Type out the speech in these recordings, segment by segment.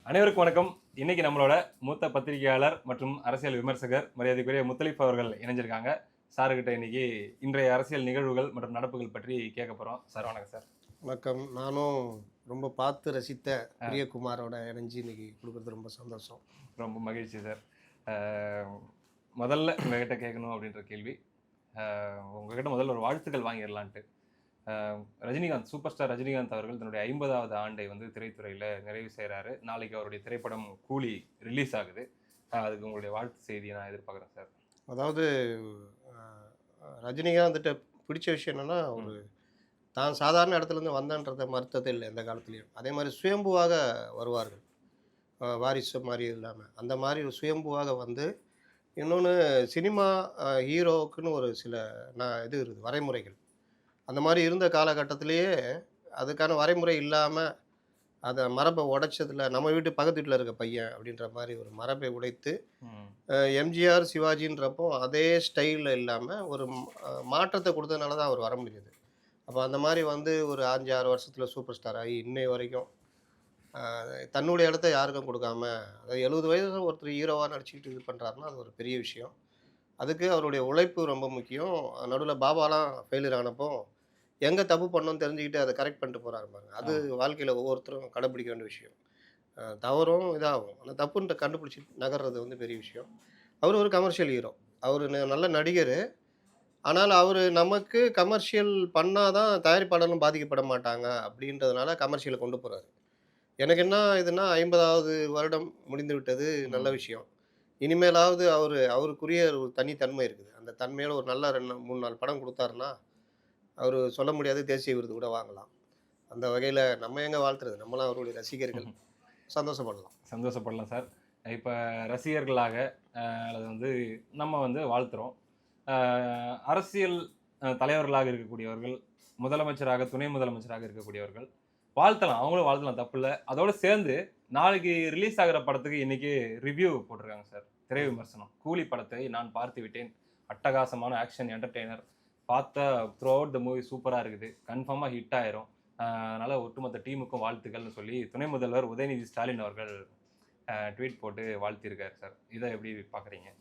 அனைவருக்கும் வணக்கம். இன்னைக்கு நம்மளோட மூத்த பத்திரிகையாளர் மற்றும் அரசியல் விமர்சகர் மரியாதைக்குரிய முத்தலிப் அவர்கள் இணைஞ்சிருக்காங்க. சார்கிட்ட இன்னைக்கு இன்றைய அரசியல் நிகழ்வுகள் மற்றும் நடப்புகள் பற்றி கேட்க போறோம். சார் வணக்கம் சார். வணக்கம். நானும் ரொம்ப பார்த்து ரசித்த பிரியகுமாரோட இணைஞ்சு இன்னைக்கு கொடுக்குறது ரொம்ப சந்தோஷம். ரொம்ப மகிழ்ச்சி சார். முதல்ல உங்ககிட்ட கேட்கணும் அப்படின்ற கேள்வி, உங்ககிட்ட முதல்ல ஒரு வாழ்த்துக்கள் வாங்கிடலான்ட்டு. ரஜினிகாந்த், சூப்பர் ஸ்டார் ரஜினிகாந்த் அவர்கள் தன்னுடைய 50வது ஆண்டை வந்து திரைத்துறையில் நிறைவு செய்கிறாரு. நாளைக்கு அவருடைய திரைப்படம் கூலி ரிலீஸ் ஆகுது. அதுக்கு உங்களுடைய வாழ்த்து செய்தியை நான் எதிர்பார்க்குறேன் சார். அதாவது ரஜினிகாந்த்கிட்ட பிடிச்ச விஷயம் என்னென்னா, ஒரு தான் சாதாரண இடத்துலேருந்து வந்தன்றதை மறுத்தது இல்லை எந்த காலத்துலேயும். அதே மாதிரி சுயம்புவாக வருவார்கள். வாரிசு மாதிரி இல்லாமல் அந்த மாதிரி ஒரு சுயம்புவாக வந்து, இன்னொன்று சினிமா ஹீரோவுக்குன்னு ஒரு சில இது இருக்குது, வரைமுறைகள். அந்த மாதிரி இருந்த காலகட்டத்திலேயே அதுக்கான வரைமுறை இல்லாமல் அதை மரபை உடைச்சதில் நம்ம வீட்டு பக்கத்து வீட்டில் இருக்க பையன் அப்படின்ற மாதிரி ஒரு மரபை உடைத்து எம்ஜிஆர் சிவாஜின்றப்போ அதே ஸ்டைலில் இல்லாமல் ஒரு மாற்றத்தை கொடுத்ததுனால தான் அவர் வர முடியுது. அப்போ அந்த மாதிரி வந்து ஒரு 5-6 வருஷத்தில் சூப்பர் ஸ்டார் ஆகி இன்னை வரைக்கும் தன்னுடைய இடத்த யாருக்கும் கொடுக்காம, அதாவது 70 வயது ஒருத்தர் ஹீரோவாக நடிச்சுக்கிட்டு இது பண்ணுறாருன்னா அது ஒரு பெரிய விஷயம். அதுக்கு அவருடைய உழைப்பு ரொம்ப முக்கியம். நடுவில் பாபாலாம் ஃபெயிலியர் ஆனப்போ எங்கே தப்பு பண்ணோன்னு தெரிஞ்சுக்கிட்டு அதை கரெக்ட் பண்ணிட்டு போகிறாரு பாருங்க. அது வாழ்க்கையில் ஒவ்வொருத்தரும் கடைப்பிடிக்க வேண்டிய விஷயம். தவறும் இதாகும், அந்த தப்புன்ட்டு கண்டுபிடிச்சி நகர்றது வந்து பெரிய விஷயம். அவர் ஒரு கமர்ஷியல் ஹீரோ. அவர் நல்ல நடிகர். ஆனால் அவர் நமக்கு கமர்ஷியல் பண்ணால் தான் தயாரிப்பாளரும் பாதிக்கப்பட மாட்டாங்க அப்படின்றதுனால கமர்ஷியலை கொண்டு போகிறாரு. எனக்கு என்ன இதுன்னா, 50வது வருடம் முடிந்து விட்டது, நல்ல விஷயம். இனிமேலாவது அவருக்குரிய ஒரு தனித்தன்மை இருக்குது. அந்த தன்மையோட ஒரு நல்ல 2-3-4 படம் கொடுத்தாருன்னா அவர் சொல்ல முடியாது, தேசிய விருது கூட வாங்கலாம். அந்த வகையில் நம்ம எங்கே வாழ்த்துறது, நம்மளாம் அவருடைய ரசிகர்கள். சந்தோஷப்படலாம் சார். இப்போ ரசிகர்களாக அல்லது வந்து நம்ம வந்து வாழ்த்துறோம். அரசியல் தலைவர்களாக இருக்கக்கூடியவர்கள், முதலமைச்சராக துணை முதலமைச்சராக இருக்கக்கூடியவர்கள் வாழ்த்தலாம், அவங்களும் வாழ்த்தலாம், தப்பு இல்லை. அதோடு சேர்ந்து நாளைக்கு ரிலீஸ் ஆகிற படத்துக்கு இன்றைக்கி ரிவ்யூ போட்டிருக்காங்க சார், திரை விமர்சனம். கூலி படத்தை நான் பார்த்து விட்டேன், அட்டகாசமான ஆக்ஷன் என்டர்டெய்னர், பார்த்தா த்ரூ அவுட் த மூவி சூப்பராக இருக்குது, கன்ஃபார்மாக ஹிட் ஆயிரும், அதனால் ஒட்டுமொத்த டீமுக்கும் வாழ்த்துக்கள்னு சொல்லி துணை முதல்வர் உதயநிதி ஸ்டாலின் அவர்கள் ட்வீட் போட்டு வாழ்த்தியிருக்காரு சார். இதை எப்படி பார்க்குறீங்க?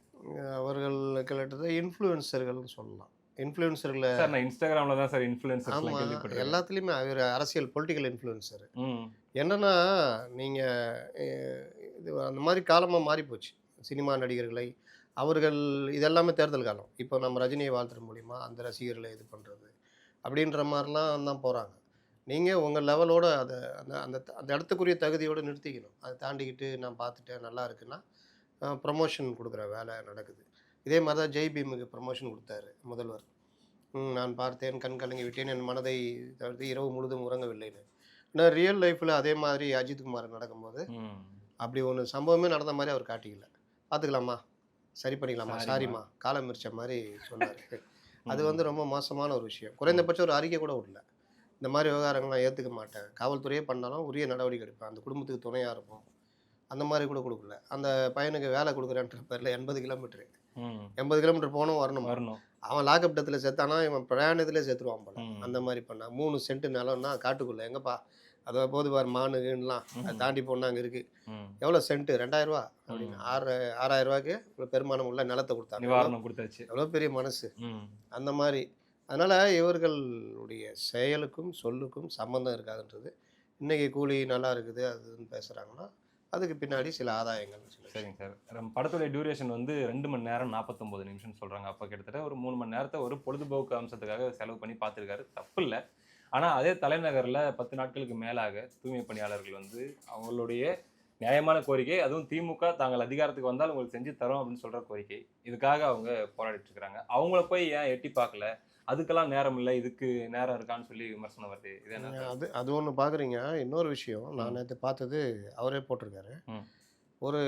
அவர்கள் கிட்டத்தட்ட இன்ஃப்ளூயன்சர்கள்னு சொல்லலாம். இன்ஃப்ளூயன்சர்களை சார் நான் இன்ஸ்டாகிராமில் தான் சார் இன்ஃப்ளூயன்சர் எல்லாத்துலேயுமே அவர் அரசியல் பொலிட்டிக்கல் இன்ஃப்ளூயன்சர். என்னென்னா, நீங்கள் இது அந்த மாதிரி காலமாக மாறிப்போச்சு. சினிமா நடிகர்களை அவர்கள் இதெல்லாமே தேர்தல் காலம். இப்போ நம்ம ரஜினியை வாழ்த்துற மூலிமா அந்த ரசிகர்களை இது பண்ணுறது அப்படின்ற மாதிரிலாம் தான் போகிறாங்க. நீங்கள் உங்கள் லெவலோட அதை அந்த அந்த அந்த இடத்துக்குரிய தகுதியோடு நிறுத்திக்கணும். அதை தாண்டிக்கிட்டு நான் பார்த்துட்டேன் நல்லா இருக்குன்னா ப்ரமோஷன் கொடுக்குற வேலை நடக்குது. இதே மாதிரி தான் ஜெய் பீமுக்கு ப்ரமோஷன் கொடுத்தாரு முதல்வர். நான் பார்த்தேன், கண் கலங்கி விட்டேன், என் மனதை தவிர்த்து இரவு முழுதும் உறங்கவில்லைன்னு. ஆனால் ரியல் லைஃப்பில் அதே மாதிரி அஜித்குமார் நடக்கும்போது அப்படி ஒன்று சம்பவமே நடந்த மாதிரி அவர் காட்டிக்கல. பார்த்துக்கலாமா, சரி பண்ணிக்கலாமா, சாரிம்மா, காலம் மிரிச்ச மாதிரி சொன்னார். அது வந்து ரொம்ப மோசமான ஒரு விஷயம். குறைந்தபட்சம் ஒரு அறிக்கை கூட விடல. இந்த மாதிரி விவகாரங்கள்லாம் ஏற்றுக்க மாட்டேன், காவல்துறையே பண்ணாலும் உரிய நடவடிக்கை எடுப்பேன், அந்த குடும்பத்துக்கு துணையாக இருக்கும், அந்த மாதிரி கூட கொடுக்கல. அந்த பையனுக்கு வேலை கொடுக்குறேன்ற பேரில் 80 கிலோமீட்டரு 80 கிலோமீட்டர் போகணும் வரணும். அவன் லாக்அப் டத்தில் செத்தானா இவன் பிரயாணத்திலே செத்துருவான் போல. அந்த மாதிரி பண்ணான். 3 சென்ட் நிலம்னா காட்டுக்குள்ளே எங்கப்பா, அதை போது பார் மானுலாம் அதை தாண்டி போனால் அங்கே இருக்குது. எவ்வளோ சென்ட்டு, 2000 ரூபா அப்படின்னு 6,000 ரூபாய்க்கு இவ்வளோ பெருமானம் உள்ள நிலத்தை கொடுத்தாச்சு. எவ்வளோ பெரிய மனசு அந்த மாதிரி. அதனால் இவர்களுடைய செயலுக்கும் சொல்லுக்கும் சம்மந்தம் இருக்காதுன்றது. இன்றைக்கி கூலி நல்லா இருக்குது அதுன்னு பேசுகிறாங்கன்னா அதுக்கு பின்னாடி சில ஆதாயங்கள். சரிங்க சார். படத்துடைய டியூரேஷன் வந்து 2 மணி நேரம் 49 நிமிஷம் சொல்கிறாங்க. அப்போ கிட்டத்தட்ட ஒரு 3 மணி நேரத்தை ஒரு பொழுதுபோக்கு அம்சத்துக்காக செலவு பண்ணி பார்த்துருக்காரு, தப்பு இல்லை. ஆனால் அதே தலைநகரில் 10 நாட்களுக்கு மேலாக தூய்மை பணியாளர்கள் வந்து அவங்களுடைய நியாயமான கோரிக்கை, அதுவும் திமுக தாங்கள் அதிகாரத்துக்கு வந்தால் உங்களுக்கு செஞ்சு தரோம் அப்படின்னு சொல்கிற கோரிக்கை, இதுக்காக அவங்க போராடிட்டு இருக்கிறாங்க. அவங்கள போய் ஏன் எட்டி பார்க்கல, அதுக்கெல்லாம் நேரம் இல்லை, இதுக்கு நேரம் இருக்கான்னு சொல்லி விமர்சனம் வருது. இது என்ன? அது ஒன்று பார்க்குறீங்க. இன்னொரு விஷயம் நான் நேற்று பார்த்தது, அவரே போட்டிருக்காரு. ஒரு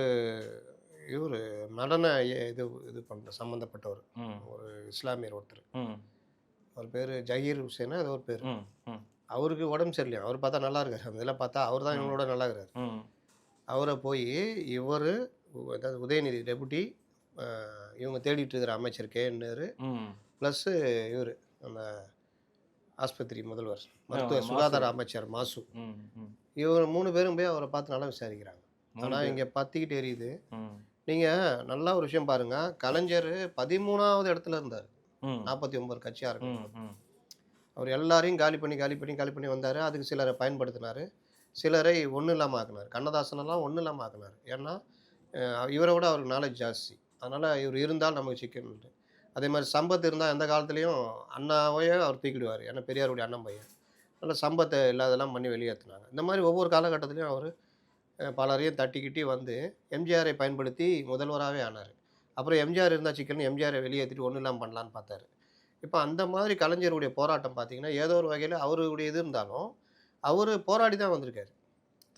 இவர் நடன இது பண்ணுற சம்மந்தப்பட்டவர், ஒரு இஸ்லாமியர் ஒருத்தர், அவர் பேர் ஜஹீர் ஹுசேனா ஏதோ ஒரு பேர். அவருக்கு உடம்பு சரியில்லையா, அவர் பார்த்தா நல்லா இருக்காரு. அந்த இதெல்லாம் பார்த்தா அவர் தான் இவங்களோட நல்லா இருக்கிறார். அவரை போய் இவர், அதாவது உதயநிதி டெபுட்டி, இவங்க தேடிட்டு இருக்கிற அமைச்சர் கேன்னாரு, ப்ளஸ்ஸு இவர் அந்த ஆஸ்பத்திரி முதல்வர், மருத்துவ சுகாதார அமைச்சர் மாசு, இவர் 3 பேரும் போய் அவரை பார்த்து நல்லா விசாரிக்கிறாங்க. ஆனால் இங்கே பற்றிக்கிட்டு எரியுது. ம். நீங்கள் நல்லா ஒரு விஷயம் பாருங்கள், கலைஞர் 13வது இடத்துல இருந்தார். ம். 49 கட்சியாக இருக்கும். ம். ம். அவர் எல்லாரையும் காலி பண்ணி வந்தார். அதுக்கு சிலரை பயன்படுத்தினார். சிலரை ஒன்றும் இல்லாமல் ஆக்குனார். கண்ணதாசனெல்லாம் ஒன்றும் இல்லாமல் ஆக்குனார். ஏன்னா இவரை விட அவருக்கு நாலேஜ் ஜாஸ்தி. அதனால் இவர் இருந்தால் நமக்கு சிக்கன்ட்டு. அதே மாதிரி சம்பத் இருந்தால் எந்த காலத்துலேயும் அண்ணாவையே அவர் தூக்கிடுவார். ஏன்னா பெரியாருடைய அண்ணன் பையன். அதனால் சம்பத்தை இல்லாதெல்லாம் பண்ணி வெளியேற்றினாங்க. இந்த மாதிரி ஒவ்வொரு காலகட்டத்திலையும் அவர் பலரையும் தட்டிக்கிட்டி வந்து எம்ஜிஆரை பயன்படுத்தி முதல்வராகவே ஆனார். அப்புறம் எம்ஜிஆர் இருந்தால் சிக்கல்னு எம்ஜிஆரை வெளியேற்றிட்டு ஒன்றும் இல்லாமல் பண்ணலான்னு பார்த்தாரு. இப்போ அந்த மாதிரி கலைஞருடைய போராட்டம் பார்த்தீங்கன்னா, ஏதோ ஒரு வகையில் அவருடைய இது இருந்தாலும், அவர் போராடி தான் வந்திருக்காரு.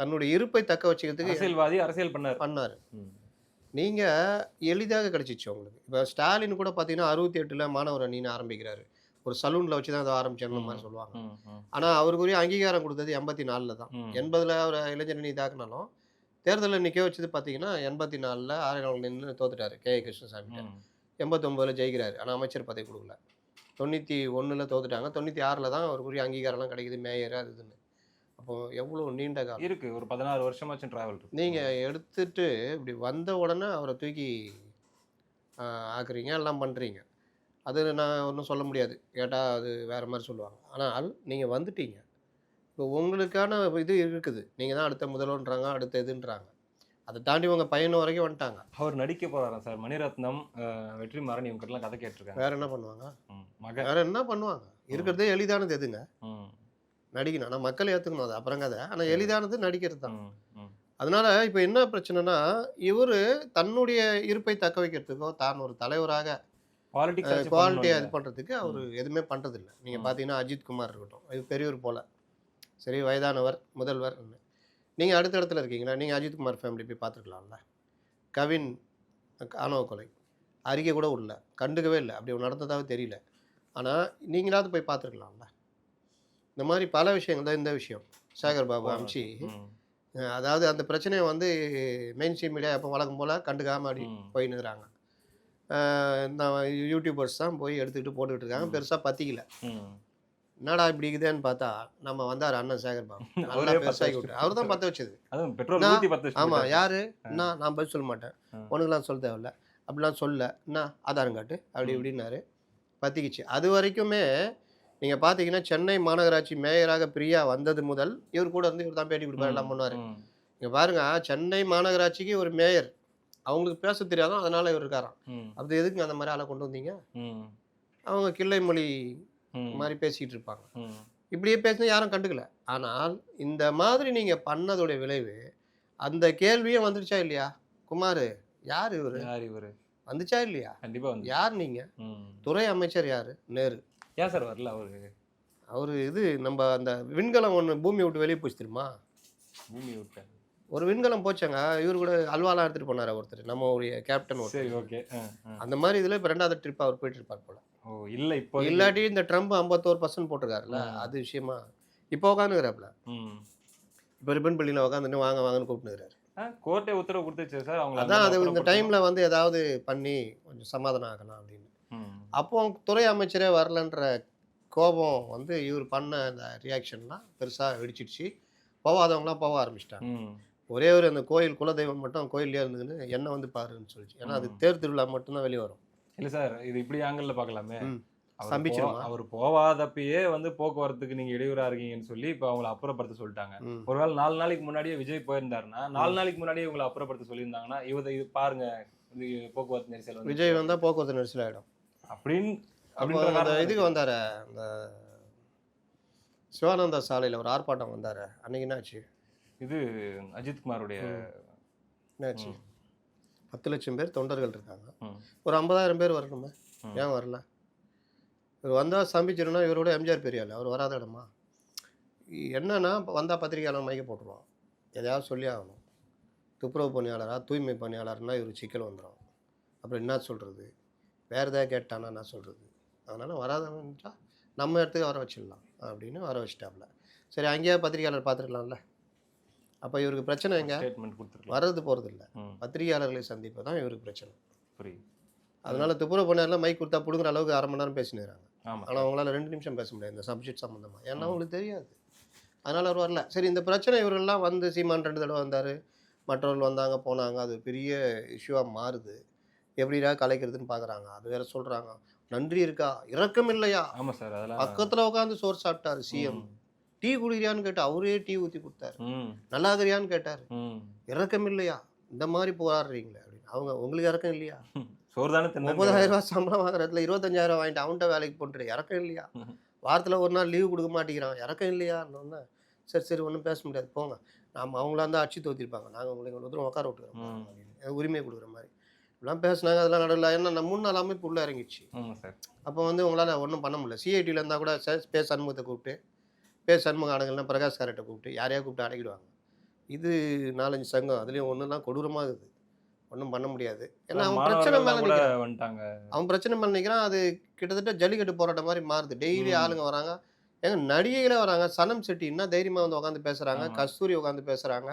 தன்னுடைய இருப்பை தக்க வச்சுக்கிறதுக்கு அரசியல்வாதி அரசியல் பண்ணாரு. ம். நீங்க எளிதாக கிடைச்சிச்சு உங்களுக்கு. இப்போ ஸ்டாலின் கூட பார்த்தீங்கன்னா, 68ல மாணவர் அணின்னு ஆரம்பிக்கிறாரு. ஒரு சலூன்ல வச்சு தான் அதை ஆரம்பிச்சேன்னு மாதிரி சொல்லுவாங்க. ம். ம். ஆனா, அவருக்குரிய அங்கீகாரம் குடுத்தது 84ல தான். ம். 80ல அவர இளைஞர் அணி இதாக்குனாலும், தேர்தல்ல நிக்க வச்சது பார்த்தீங்கன்னா, 84ல ஆரணியால நின்னு தோத்துட்டாரு. கே. கிருஷ்ணசாமிட்ட. ம். 89ல ஜெயிக்கிறாரு. ஆனா, அமைச்சர் பதவி குடுக்கல. 91ல தோத்துட்டாங்க. 96ல தான் அவருக்குரிய அங்கீகாரம்லாம் கிடைக்குது. மேயர் அது இதுன்னு. அப்போ எவ்வளோ நீண்ட காலம். இருக்கு. ஒரு 16 வருஷமாச்சும் டிராவல் இருக்கு. நீங்க எடுத்துட்டு இப்படி வந்த உடனே அவர தூக்கி அ ஆக்குறீங்க, எல்லாம் பண்றீங்க. அது நான் ஒண்ணும் சொல்ல முடியாது. கேட்டா அது வேற மாரி சொல்லுவாங்க. ஆனால் நீங்க வந்துட்டீங்க. இப்போ உங்களுக்கான இது இருக்குது. நீங்க தான் அடுத்த முதல்வர்ன்றாங்க, அடுத்த இதுன்றாங்க. அத தாண்டி உங்க பையனும் வரைக்கும் வந்துட்டாங்க. அவர் நடிக்க போறாராம் சார். மணிரத்னம், வெற்றிமாறன் இவங்ககிட்டலாம் கதை கேட்டுருக்காங்க. வேற என்ன பண்ணுவாங்க? மகன். வேற என்ன பண்ணுவாங்க? இருக்கிறதே எளிதானது எதுங்க? ம். நடிக்கணும். ஆனா மக்கள் ஏத்துக்கணும் அது அப்புறம் கதை. ஆனா எளிதானது நடிக்கிறது தான். ம். ம். அதனால இப்ப என்ன பிரச்சனைன்னா, இவரு தன்னுடைய இருப்பை தக்க வைக்கிறதுக்கோ, தான் ஒரு தலைவராக பாலிடிக்ஸ் ஆச்சு குவாலிட்டியா பண்ணணும் இது பண்றதுக்கு அவரு எதுவுமே பண்றதில்ல. நீங்க ம். பார்த்தீங்கன்னா, அஜித் குமார் இருக்கட்டும். இது பெரியவர் போல. சரி வயதானவர், முதல்வர். நீங்க அடுத்த இடத்துல இருக்கீங்களா? நீங்க அஜித் குமார் ஃபேமிலி போய் பார்த்துருக்கலாம்ல. கவின் ஆணவ கொலை. அறிக்கை கூட விடல. கண்டுக்கவே இல்ல. அப்படி ஒண்ணு நடந்ததாவே தெரியல. ஆனா, நீங்களாவது போய் பார்த்துருக்கலாம்ல. இந்த மாரி பல விஷயங்கள் தான் இந்த விஷயம். சேகர் பாபு அம்ச்சி ம். அதாவது அந்த பிரச்சனைய வந்து மெயின் ஸ்ட்ரீம் மீடியா எப்போ வழக்கம் போல கண்டுக்காம அப்படி ம். போயின்னுக்குறாங்க. இந்த யூடியூபர்ஸ் தான் போய் எடுத்துக்கிட்டு போட்டுக்கிட்டு இருக்காங்க. பெருசா பத்திக்கல. ம். என்னடா இப்படி இருக்குதேன்னு பார்த்தா, நம்ம வந்தார் அண்ணன் சேகர் பாபு. நல்லா அவரே பத்த பெருசாக்கி வச்சுட்டு விட்டாரு. அவர் தான் பத்த வச்சது. அதுவும் பெட்ரோல் நான் ஊத்தி பத்த வச்சுட்டு ஆமா. போயிட்டாரு. யாரு? நான் பதில் சொல்ல மாட்டேன். உனக்குலாம் சொல்ல தேவையில்ல. அப்படிலாம் சொல்லல. என்ன ஆதாரம் காட்டு. அப்படி ம். இப்படின்னாரு. பத்திக்கிச்சு. அது வரைக்குமே நீங்க பார்த்தீங்கன்னா, சென்னை மாநகராட்சி மேயராக பிரியா வந்தது முதல், இவர் கூட இருந்து இவர் தான் பேட்டி கொடுப்பாரு, எல்லாம் பண்ணுவாரு. ம். இங்க பாருங்க, சென்னை மாநகராட்சிக்கு ஒரு மேயர். அவங்களுக்கு பேச தெரியாதாம், அதனால இவர் இருக்காராம். ம். அது எதுக்குங்க அந்த மாதிரி ஆளை கொண்டு வந்தீங்க? ம். அவங்க கிள்ளை மொழி ம். மாதிரி பேசிட்டு இருப்பாங்க. ம். இப்படியே பேசினா யாரும் கண்டுக்கல. ஆனால் இந்த மாதிரி நீங்க பண்ணதோட விளைவு, அந்த கேள்வியே வந்துடுச்சா இல்லையா? குமாரு, யார் இவரு? யார் இவரு? வந்துச்சா இல்லையா? கண்டிப்பா வந்து. யார் நீங்க? ம். துறை அமைச்சர் யாரு? நேரு. ஏன் சார் வரல அவரு? அவரு இது நம்ம அந்த விண்கலம் ஒண்ணு பூமியை விட்டு வெளிய போச்சு தெரியுமா? பூமி விட்ட. ஒரு விண்கலம் போச்சாங்க. இவரு கூட அல்வாலாம் எடுத்துட்டு போனாரு ஒருத்தர். நம்ம ஒரு கேப்டன் சரி, ஒருத்தர். ஓகே. அந்த மாதிரி இதுல இப்ப 2வது ட்ரிப் அவர் போயிட்டு இருப்பார் போல. ஓ, இல்ல இப்போ இல்லாட்டி இந்த ட்ரம்ப் 51% போட்டிருக்காருல்ல, அது விஷயமா இப்போ உட்காந்துக்கிறாப்புல. ம். இப்போ ரிப்பன் பள்ளியில் உட்காந்துட்டு வாங்க வாங்கன்னு கூப்பிட்டுக்கிறாரு. கோர்ட்டே உத்தரவு கொடுத்துச்சு சார். அவங்க அதான் அது இந்த டைம்ல வந்து ஏதாவது பண்ணி கொஞ்சம் சமாதானம் ஆகலாம் அப்படின்னு. அப்போ துறை அமைச்சரே வரலன்ற கோபம் வந்து இவர் பண்ண அந்த ரியாக்ஷன்லாம் பெருசா வெடிச்சிடுச்சு. போகாதவங்களாம் போக ஆரம்பிச்சிட்டாங்க. ஒரே ஒரு அந்த கோயில் குலதெய்வம் மட்டும் கோயிலே இருந்ததுன்னு என்ன வந்து பாருன்னு சொல்லிச்சு. ஏன்னா அது தேர் திருவிழா மட்டும்தான் வெளியே வரும். இல்ல சார், இது இப்படி ஆங்கிள் பார்க்கலாமே. ஸ்தம்பிச்சிருமா? அவர் போவாதப்பயே வந்து போக்குவரத்துக்கு நீங்க இடையூறா இருக்கீங்கன்னு சொல்லி இப்ப அவங்களை அப்புறப்படுத்த சொல்லிட்டாங்க. ஒருவேளை 4 நாளைக்கு முன்னாடியே விஜய் போயிருந்தாருன்னா 4 நாளைக்கு முன்னாடியே இவங்களை அப்புறப்படுத்த சொல்லியிருந்தாங்கன்னா இது பாருங்க, இது போக்குவரத்து நெரிசல் வந்து விஜய் வந்தா போக்குவரத்து நெரிசல் ஆயிடும் அப்படின்னு அந்த இதுக்கு வந்தாரு. அந்த சிவானந்தா சாலையில ஒரு ஆர்ப்பாட்டம் வந்தாரு. அன்னைக்கு என்னாச்சு? இது அஜித் குமாருடைய என்னாச்சு? 10 லட்சம் பேர் தொண்டர்கள் இருக்காங்க. ம். ஒரு 50,000 பேர் வரணுமே. ஏன் வரல? இவர் வந்தால் ஸ்தம்பிச்சிருன்னா இவரோட எம்ஜிஆர் பெரிய ஆள். அவர் வராத இடமா? என்னன்னா வந்தால் பத்திரிகையாளர் மைக்க போட்டுருவான். எதையாவது சொல்லி ஆகணும். துப்புரவு பணியாளரா தூய்மை பணியாளர்னா இவர் சிக்கல் வந்துடும். அப்புறம் என்ன சொல்கிறது? வேறு ஏதாவது கேட்டானா என்ன சொல்கிறது? அதனால் வராதவன்ட்டா நம்ம இடத்துக்கு வர வச்சிடலாம் அப்படின்னு வர வச்சிட்டாப்புல. சரி, அங்கேயே பத்திரிகையாளர் பார்த்துருக்கலாம்ல. அப்போ இவருக்கு பிரச்சனை எங்க? ஸ்டேட்மெண்ட் கொடுத்துருக்கலாம். வர்றது போகிறது இல்லை. பத்திரிகையாளர்களை சந்திப்பு தான் இவருக்கு பிரச்சனை. புரியுது. அதனால துப்புரவு பணியாளர்லாம் மைக் கொடுத்தா பிடுங்குற அளவுக்கு 1/2 மணி நேரம் பேசினுறாங்க. ஆமா. ஆனால் அவங்களால 2 நிமிஷம் பேச முடியாது இந்த சப்ஜெக்ட் சம்மந்தமாக. ஏன்னா அவங்களுக்கு தெரியாது. அதனால் அவர் வரல. சரி, இந்த பிரச்சனை இவரெல்லாம் வந்து சீமான் 2 தடவை வந்தார். மற்றவர்கள் வந்தாங்க போனாங்க, அது பெரிய இஷ்யூவாக மாறுது. எப்படிடா கலைக்கிறதுன்னு பார்க்குறாங்க. அது வேற சொல்கிறாங்க, நன்றி இருக்கா, இரக்கம் இல்லையா, ஆமா சார். அதெல்லாம் பக்கத்தில் உட்காந்து சோறு சாப்பிட்டாரு சிஎம். ம். டீ குடிக்கிறியான்னு கேட்டு அவரே டீ ஊற்றி கொடுத்தாரு. ம். நல்லா இருக்கிறியான்னு கேட்டார், ம். இரக்கம் இல்லையா, இந்த மாதிரி போராடுறீங்களே அப்படின்னு. அவங்க உங்களுக்கு இறக்கம் இல்லையா, சோறு தானே தின்னு 30,000 சம்பளம் வாங்குற இடத்துல 25,000 வாங்கிட்டு அவன்கிட்ட வேலைக்கு போட்டுரு, இறக்கம் இல்லையா, வாரத்தில் ஒரு நாள் லீவு கொடுக்க மாட்டேங்கிறான், இறக்கம் இல்லையான்னு. சரி சரி ஒன்றும் பேச முடியாது போங்க, நாம் அவங்களா இருந்தால் அடிச்சு தோற்றிருப்பாங்க, நாங்கள் உங்களை எங்களை தூரம் உட்கார விட்டுக்கிறோம் அப்படின்னு உரிமை கொடுக்குற மாதிரி இப்படிலாம் பேசினாங்க. அதெல்லாம் நடுவில் ஏன்னா நம்ம முன்னாள் அமைப்பு உள்ளே இறங்கிடுச்சு. சார். அப்போ வந்து உங்களால் ஒன்றும் பண்ண முடியல. சிஐடியில் இருந்தால் கூட பே சண்முகத்தை கூப்பிட்டு, பே சண்முக ஆடுங்கள்னா பிரகாஷ் காரட்டை கூப்பிட்டு யாரையா கூப்பிட்டு அடக்கிடுவாங்க. இது 4-5 சங்கம், அதுலேயும் ஒன்றுலாம் கொடூரமாக இருக்குது, ஒன்றும் பண்ண முடியாது. ஏன்னா அவன் பிரச்சனை மேலே நிற்கிறான், வந்துட்டாங்க. அவன் பிரச்சனை மேலே நிற்கிறான். அது கிட்டத்தட்ட ஜல்லிக்கட்டு போராட்டம் மாதிரி மாறுது. டெய்லி ஆளுங்க வராங்க, ஏங்க நடிகைகளே வராங்க. சனம் செட்டி என்ன தைரியமாக வந்து உட்காந்து பேசுகிறாங்க, கஸ்தூரி உட்காந்து பேசுகிறாங்க,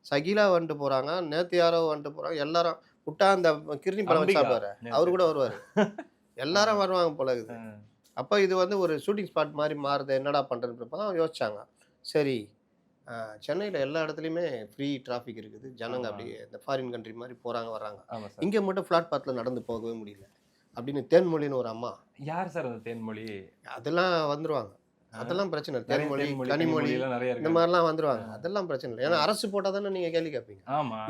சகிலா வந்துட்டு போகிறாங்க, நேற்று யாரோ வந்துட்டு போகிறாங்க, எல்லாரும் விட்டா அந்த கிருணி படம் வச்சா பாரு அவரு கூட வருவார், எல்லாரும் வருவாங்க போல இருக்குது. அப்போ இது வந்து ஒரு ஷூட்டிங் ஸ்பாட் மாதிரி மாறுது, என்னடா பண்ணுறதுன்னு தான் யோசிச்சாங்க. சரி, சென்னையில் எல்லா இடத்துலையுமே ஃப்ரீ டிராஃபிக் இருக்குது, ஜனங்க அப்படியே இந்த ஃபாரின் கண்ட்ரி மாதிரி போகிறாங்க வர்றாங்க, இங்கே மட்டும் ஃப்ளாட் பாத்தில் நடந்து போகவே முடியல அப்படின்னு தேன்மொழின்னு ஒரு அம்மா. யார் சார் அந்த தேன்மொழி? அதெல்லாம் வந்துருவாங்க, அதெல்லாம் பிரச்சனை இல்லை. தேன்மொழி, கனிமொழி இந்த மாதிரிலாம் வந்துருவாங்க, அதெல்லாம் பிரச்சனை இல்லை. ஏன்னா அரசு போட்டால் தானே நீங்கள் கேள்வி கேட்பீங்க.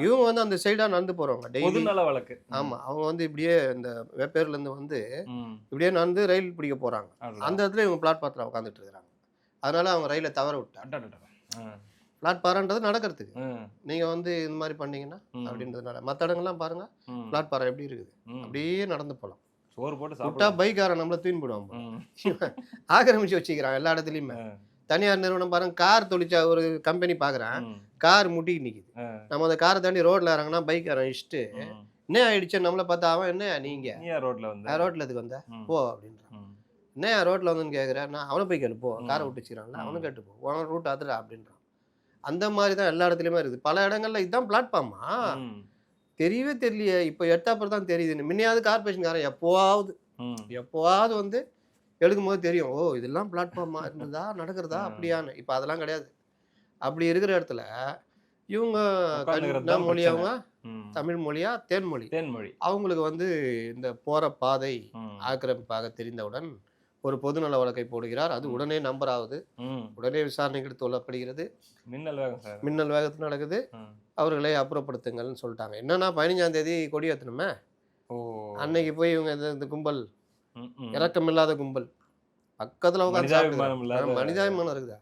இவங்க வந்து அந்த சைடாக நடந்து போகிறவங்க டெய்லி வழக்கு. ஆமாம், அவங்க வந்து இப்படியே இந்த வேப்பேர்லேருந்து வந்து இப்படியே நடந்து ரயில் பிடிக்க போகிறாங்க, அந்த இடத்துல இவங்க பிளாட்பாத்தில் உட்காந்துட்டு இருக்கிறாங்க. அதனால அவங்க ரயிலை தவற விட்டாங்க. பிளாட்பாரன்றது நடக்கிறதுக்கு நீங்கள் வந்து இந்த மாதிரி பண்ணீங்கன்னா அப்படின்றதுனால மற்ற இடங்கள்லாம் பாருங்கள், பிளாட்பாரம் எப்படி இருக்குது, அப்படியே நடந்து போகலாம். சோறு போட்டு விட்டா பைக்காரன் நம்மள தூக்கி போடுவாங்க, ஆக்கிரமிச்சு வச்சுக்கிறான் எல்லா இடத்துலையுமே. தனியார் நிறுவனம் பாருங்க, கார் தொழிற்சா ஒரு கம்பெனி பார்க்குறேன், கார் முட்டிக்கு நிற்கிது, நம்ம அந்த காரை தாண்டி ரோட்டில் இறங்கினா பைக்காரன் இஷ்டு என்ன ஆயிடுச்சு நம்மளை பார்த்தா அவன் என்ன நீங்கள் ரோட்டில் இதுக்கு வந்த போ அப்படின்றான். என்ன ரோட்டில் வந்துன்னு கேட்குறேன், நான் அவனை போய் கேளு போ, காரை விட்டு வச்சுக்கிறான்ல அவனை கேட்டு போ, உன ரூட் ஆத்துடா அப்படின்றான். அந்த மாதிரி தான் எல்லா இடத்துலையுமே இருக்குது. பல இடங்கள்ல இதுதான் பிளாட்ஃபார்மா தெரியவே தெரியலையே, இப்போ எடுத்தாப்புறம் தான் தெரியுது. முன்னையாவது கார்பரேஷன்காரன் எப்போவாவது வந்து எடுக்கும் போது தெரியும், ஓ இதெல்லாம் பிளாட்ஃபார்மா இருந்ததா நடக்கிறதா அப்படியான்னு. இப்போ அதெல்லாம் கிடையாது. அப்படி இருக்கிற இடத்துல இவங்க மொழியாவங்க தமிழ் மொழியா தேன்மொழி அவங்களுக்கு வந்து இந்த போகிற பாதை ஆக்கிரமிப்பாக தெரிந்தவுடன் ஒரு பொதுநல வழக்கை போடுகிறார். அது உடனே நம்பர் ஆகுது, உடனே விசாரணைக்கு எடுத்து கொள்ளப்படுகிறது, மின்னல் வேகத்தில் நடக்குது. அவர்களை அப்புறப்படுத்துங்கள்னு சொல்லிட்டாங்க. என்னன்னா 15ஆம் தேதி கொடி ஏற்றணுமே, அன்னைக்கு போய் இவங்க இந்த கும்பல் இறக்கமில்லாத கும்பல் பக்கத்தில் உட்காந்து மனிதாபிமானம் இருக்குதா?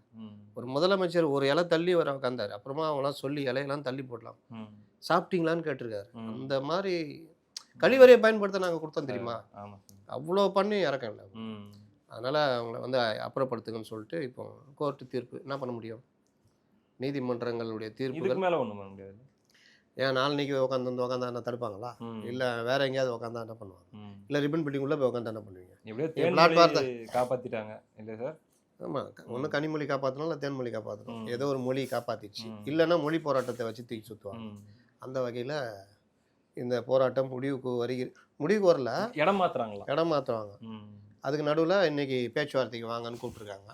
ஒரு முதலமைச்சர் ஒரு இலை தள்ளி வர உட்காந்தாரு, அப்புறமா அவங்களாம் சொல்லி இலையெல்லாம் தள்ளி போடலாம், சாப்பிட்டீங்களான்னு கேட்டிருக்காரு. அந்த மாதிரி கழிவறையை பயன்படுத்த நாங்கள் கொடுத்தோம் தெரியுமா, அவ்வளோ பண்ணி இறக்கம் இல்லை. அதனால் அவங்கள வந்து அப்புறப்படுத்துங்கன்னு சொல்லிட்டு இப்போ கோர்ட்டு தீர்ப்பு என்ன பண்ண முடியும், நீதிமன்றங்களுடைய தீர்ப்புகள் மேலே ஒன்றும் பண்ண முடியாது. ஏன் நாளைக்கு உட்காந்தா என்ன தடுப்பாங்களா? இல்லை வேற எங்கேயாவது உட்காந்தா என்ன பண்ணுவாங்க? இல்லை ரிப்பன் பில்டிங் உள்ள போய் உட்காந்தா என்ன பண்ணுவீங்க? காப்பாற்றிட்டாங்க இல்லை சார்? ஆமாம், ஒன்று கனிமொழி காப்பாற்றணும், இல்லை தேன்மொழி காப்பாற்றணும், ஏதோ ஒரு மொழி காப்பாற்றிச்சு. இல்லைன்னா மொழி போராட்டத்தை வச்சு தூக்கி சுற்றுவாங்க. அந்த வகையில் இந்த போராட்டம் முடிவுக்கு வரல, இடம் மாற்றுவாங்க. அதுக்கு நடுவில் இன்னைக்கு பேச்சுவார்த்தைக்கு வாங்கன்னு கூப்பிட்டுருக்காங்க.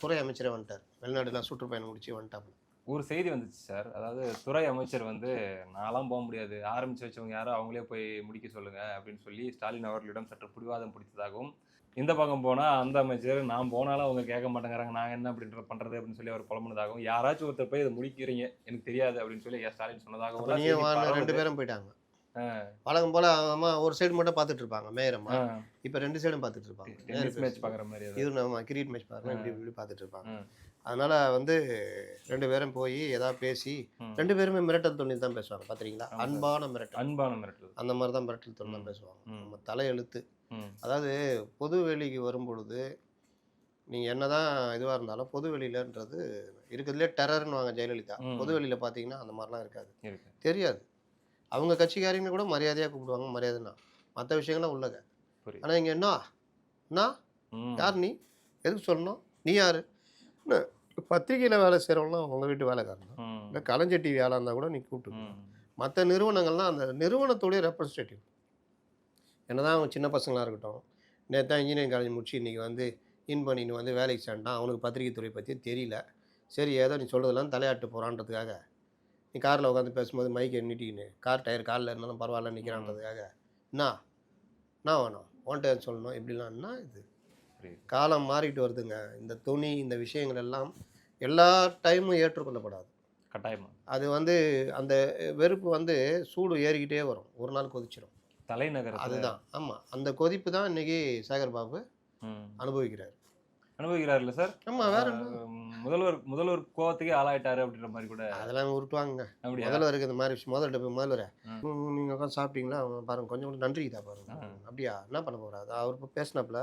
துறை அமைச்சரே வந்துட்டார், வெளிநாடுலாம் சுற்றுப்பயணம் முடிச்சு வந்துட்டாப்புல. ஒரு செய்தி வந்துச்சு சார், அதாவது துறை அமைச்சர் வந்து நான்லாம் போக முடியாது, ஆரம்பிச்சு வச்சவங்க யாரும் அவங்களே போய் முடிக்க சொல்லுங்க அப்படின்னு சொல்லி ஸ்டாலின் அவர்களிடம் சற்று பிடிவாதம் பிடித்ததாகவும், இந்த பக்கம் போனால் அந்த அமைச்சர் நான் போனாலும் அவங்க கேட்க மாட்டேங்கிறாங்க, நாங்கள் என்ன அப்படின்ற பண்ணுறது அப்படின்னு சொல்லி அவர் புலம்புனதாகவும், யாராச்சும் ஒருத்தர் போய் இதை முடிக்கிறீங்க எனக்கு தெரியாது அப்படின்னு சொல்லி ஸ்டாலின் சொன்னதாகவும் 2 பேரும் போயிட்டாங்க. வழக்கம் போல அம்மா ஒரு சைடு மட்டும் பார்த்துட்டு இருப்பாங்க மேயரம்மா, இப்போ 2 சைடும் பார்த்துட்டு இருப்பாங்க. மேட்ச் பார்க்குற மாதிரி இது நம்ம கிரிக்கெட் மேட்ச் பாருங்க, இப்படி பார்த்துட்டு இருப்பாங்க. அதனால வந்து 2 பேரும் போய் ஏதாவது பேசி 2 பேருமே மிரட்டல் தொழில் தான் பேசுவாங்க. பார்த்துறீங்களா, அன்பான மிரட்டல் அந்த மாதிரி தான் மிரட்டல் தொழில் தான் பேசுவாங்க. நம்ம தலையெழுத்து. அதாவது பொது வெளிக்கு வரும்பொழுது நீங்கள் என்ன தான் இதுவாக இருந்தாலும் பொது வெளியிலன்றது இருக்கிறதுலே டெரர்னு வாங்க ஜெயலலிதா. பொது வெளியில் பார்த்தீங்கன்னா அந்த மாதிரிலாம் இருக்காது, தெரியாது. அவங்க கட்சிக்காரங்க கூட மரியாதையாக கூப்பிடுவாங்க, மரியாதைன்னா மற்ற விஷயங்கள்லாம் உள்ளக. ஆனால் இங்கே என்ன யார் நீ எதுக்கு சொல்லணும், நீ யார், பத்திரிகையில் வேலை செய்கிறவங்களாம் உங்கள் வீட்டு வேலைக்காரன், இல்லை கலைஞர் டிவி வேலை இருந்தால் கூட நீ கூப்பிட்டு. மற்ற நிறுவனங்கள்லாம் அந்த நிறுவனத்துடைய ரெப்ரஸன்டேட்டிவ். என்னதான் அவங்க சின்ன பசங்களாக இருக்கட்டும், நேற்று தான் இன்ஜினியரிங் காலேஜ் முடிச்சு இன்றைக்கி வந்து பண்ணின்னு வந்து வேலைக்கு சேர்ந்தான், அவனுக்கு பத்திரிகை துறை பற்றி தெரியல, சரி ஏதோ நீ சொல்கிறதெல்லாம் தலையாட்டு போகிறான்றதுக்காக நீ காரில் உட்காந்து பேசும்போது மைக்கை நீட்டிக்கின்னு கார் டயர் காலில் இருந்தாலும் பரவாயில்ல நிற்கிறான்றதுக்காக என்ன வேணும் ஓன்ட்ட சொல்லணும் இப்படிலாம்னா இது புரியுது. காலம் மாறிட்டு வருதுங்க. இந்த துணி இந்த விஷயங்கள் எல்லாம் எல்லா டைமும் ஏற்றுக்கொள்ளப்படாது. கட்டாயமா. அது வந்து அந்த வெறுப்பு வந்து சூடு ஏறிக்கிட்டே வரும். ஒரு நாள் கொதிச்சிடும். தலைநகரத்துல அதுதான். ஆமா. அந்த கொதிப்பு தான் இன்னைக்கு சேகர் பாபு ம். அனுபவிக்கிறார். அனுபவிக்கிறாருல்ல சார்? ஆமா வேற என்ன? முதல்வர் கோவத்துக்கே ஆளாயிட்டாரு அப்படின்ற மாதிரி கூட. அதெல்லாம் உருட்டுவாங்கங்க. அப்படியா? முதல்வருக்கு இந்த மாதிரி விஷயம் முதல்வர்ட்ட போய் முதல்வரே, ம். நீங்க உட்காந்து சாப்பிட்டீங்களா? பாருங்க கொஞ்சம் கூட நன்றிக்குதா பாருங்க. அப்படியா? என்ன பண்ண போறாரு? அவர் இப்போ பேசினாப்புல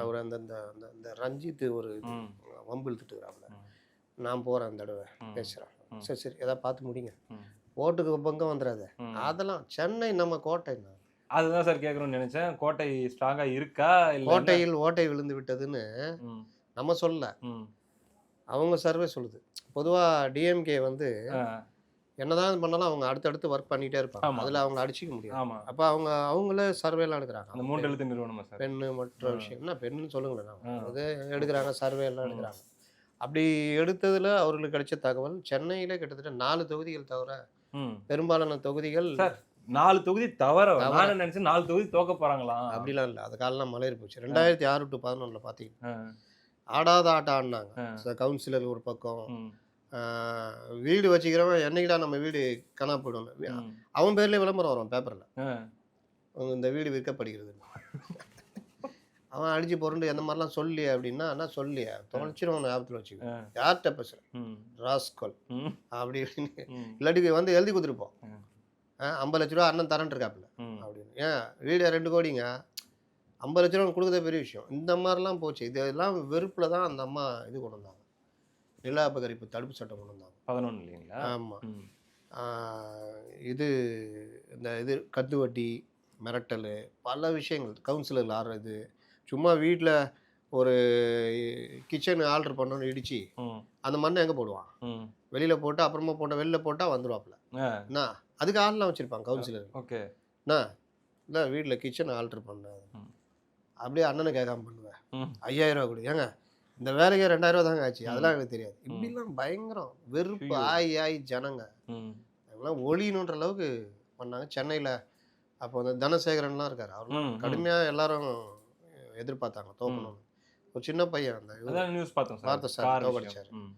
அவர் அந்த அந்த அந்த அந்த ரஞ்சித் ஒரு ம். வம்பு இழுத்துட்டுக்கிறாப்புல. ம். நான் போறேன் அந்த தடவை ம். பேசுறேன். ம். சரி சரி ஏதாவது பார்த்து முடிங்க. ம். ஓட்டுக்கு பங்கம் வந்துடாத. ம். அதெல்லாம் சென்னை நம்ம கோட்டைங்க. அதுதான் சார் கேட்கணும்னு நினைச்சேன். கோட்டை ஸ்ட்ராங்கா இருக்கா இல்ல என்ன? கோட்டையில் ஓட்டை விழுந்து விட்டதுன்னு ம். நம்ம சொல்லல. ம். அவங்க சர்வே சொல்லுது. பொதுவா டிஎம்கே வந்து ஆ. என்னதான் பண்ணாலும் அவங்க அடுத்தடுத்து ஒர்க் பண்ணிட்டே இருப்பாங்க. ஆமா. அதுல அவங்கள அடிச்சிக்க முடியாது. ஆமா. அப்ப அவங்களே சர்வேலாம் எடுக்கிறாங்க. அந்த 3 எழுத்து நிறுவனமா சார்? பெண்ணு மற்ற விஷயம் என்ன பெண்ணுன்னு சொல்லுங்களேன். ஆ. அது எடுக்கிறாங்க சர்வே எல்லாம் எடுக்கிறாங்க. அப்படி எடுத்ததுல அவர்களுக்கு கிடைச்ச தகவல் சென்னையில கிட்டத்தட்ட 4 தொகுதிகள் தவிர ம். பெரும்பாலான தொகுதிகள் சார் 4 தொகுதி தவற தவற. நான் நினைச்சேன் 4 தொகுதி தோக்க போறாங்களா? அப்படிலாம் இல்லை. அது காலம்லாம் மலையேறி போச்சு. 2006 to 11 பார்த்தீங்கன்னா ஆ. ஆடாத ஆட்டம் ஆடினாங்க. ஆ. கவுன்சிலர் ஒரு பக்கம் ம். வீடு வச்சுக்கிறவன் என்னைக்கிடா நம்ம வீடு காணா போயிடும். ம். அவன் பேர்லேயே விளம்பரம் வரும் பேப்பரில். ஆ. இந்த வீடு விற்கப்படுகிறது. அவன் அடிச்சு பொருண்டு எந்த மாதிரிலாம் சொல்லி அப்படின்னா என்ன சொல்லியா தொலைச்சிடும் ஞாபகத்தில் வச்சுக்கோ. ஆ. யார்கிட்ட பேசுகிறேன் ம். ராஸ்கோல் ம். அப்படி இப்படின்னு ம். இல்லாட்டி வந்து எழுதி கொடுத்துருப்போம். ம். 50 லட்ச ரூபா அண்ணன் தரேன் இருக்காப்புல ம். அப்படின்னு. ஏன் வீடு 2 கோடிங்க 50 லட்ச ரூபா கொடுக்குறதே பெரிய விஷயம். இந்த மாதிரிலாம் போச்சு. இதெல்லாம் வெறுப்பில் தான் அந்த அம்மா இது கொண்டு வந்தாங்க. நில அபகரிப்பு தடுப்பு சட்டம் கொண்டு வந்தாங்க. 11 இல்லைங்களா? ஆமாம். ம். இது இந்த இது கந்து வட்டி மிரட்டல் பல விஷயங்கள் கவுன்சிலர் ஆடுறது சும்மா வீட்டில் ஒரு கிச்சன் ஆர்டர் பண்ணோன்னு இடிச்சு ம். அந்த மண்ணை எங்கே போடுவான் ம். வெளியில் போட்டு அப்புறமா வெளில போட்டால் வந்துடுவாப்புல. ஆ. என்ன அதுக்கு ஆள்லாம் வச்சுருப்பாங்க கவுன்சிலர். ஓகே. என்ன இல்லை வீட்டில் கிச்சன் ஆல்ட்ரு பண்ணேன் ம். அப்படியே அண்ணனை கேட்காம பண்ணுவேன். ம். 5000 ரூபா கொடு. ஏங்க இந்த வேலைக்கே 2000 ரூபா தாங்க ஆச்சு. அதெல்லாம் எனக்கு தெரியாது. இப்படிலாம் பயங்கரம் வெறுப்பு ஆகி ஜனங்க ம். அதெல்லாம் ஒளியணுன்ற அளவுக்கு பண்ணாங்க. சென்னையில் அப்போ அந்த தனசேகரன்லாம் இருக்கார். அவர்லாம் ம். கடுமையாக எல்லாரும் எதிர்பார்த்தாங்க தோக்கணும்னு. ஒரு சின்ன பையன் அந்த அதான் நியூஸ் பார்த்தோம் சார். பார்த்த சார் கார் தோக்கடிச்சார். விஷயம். ம்.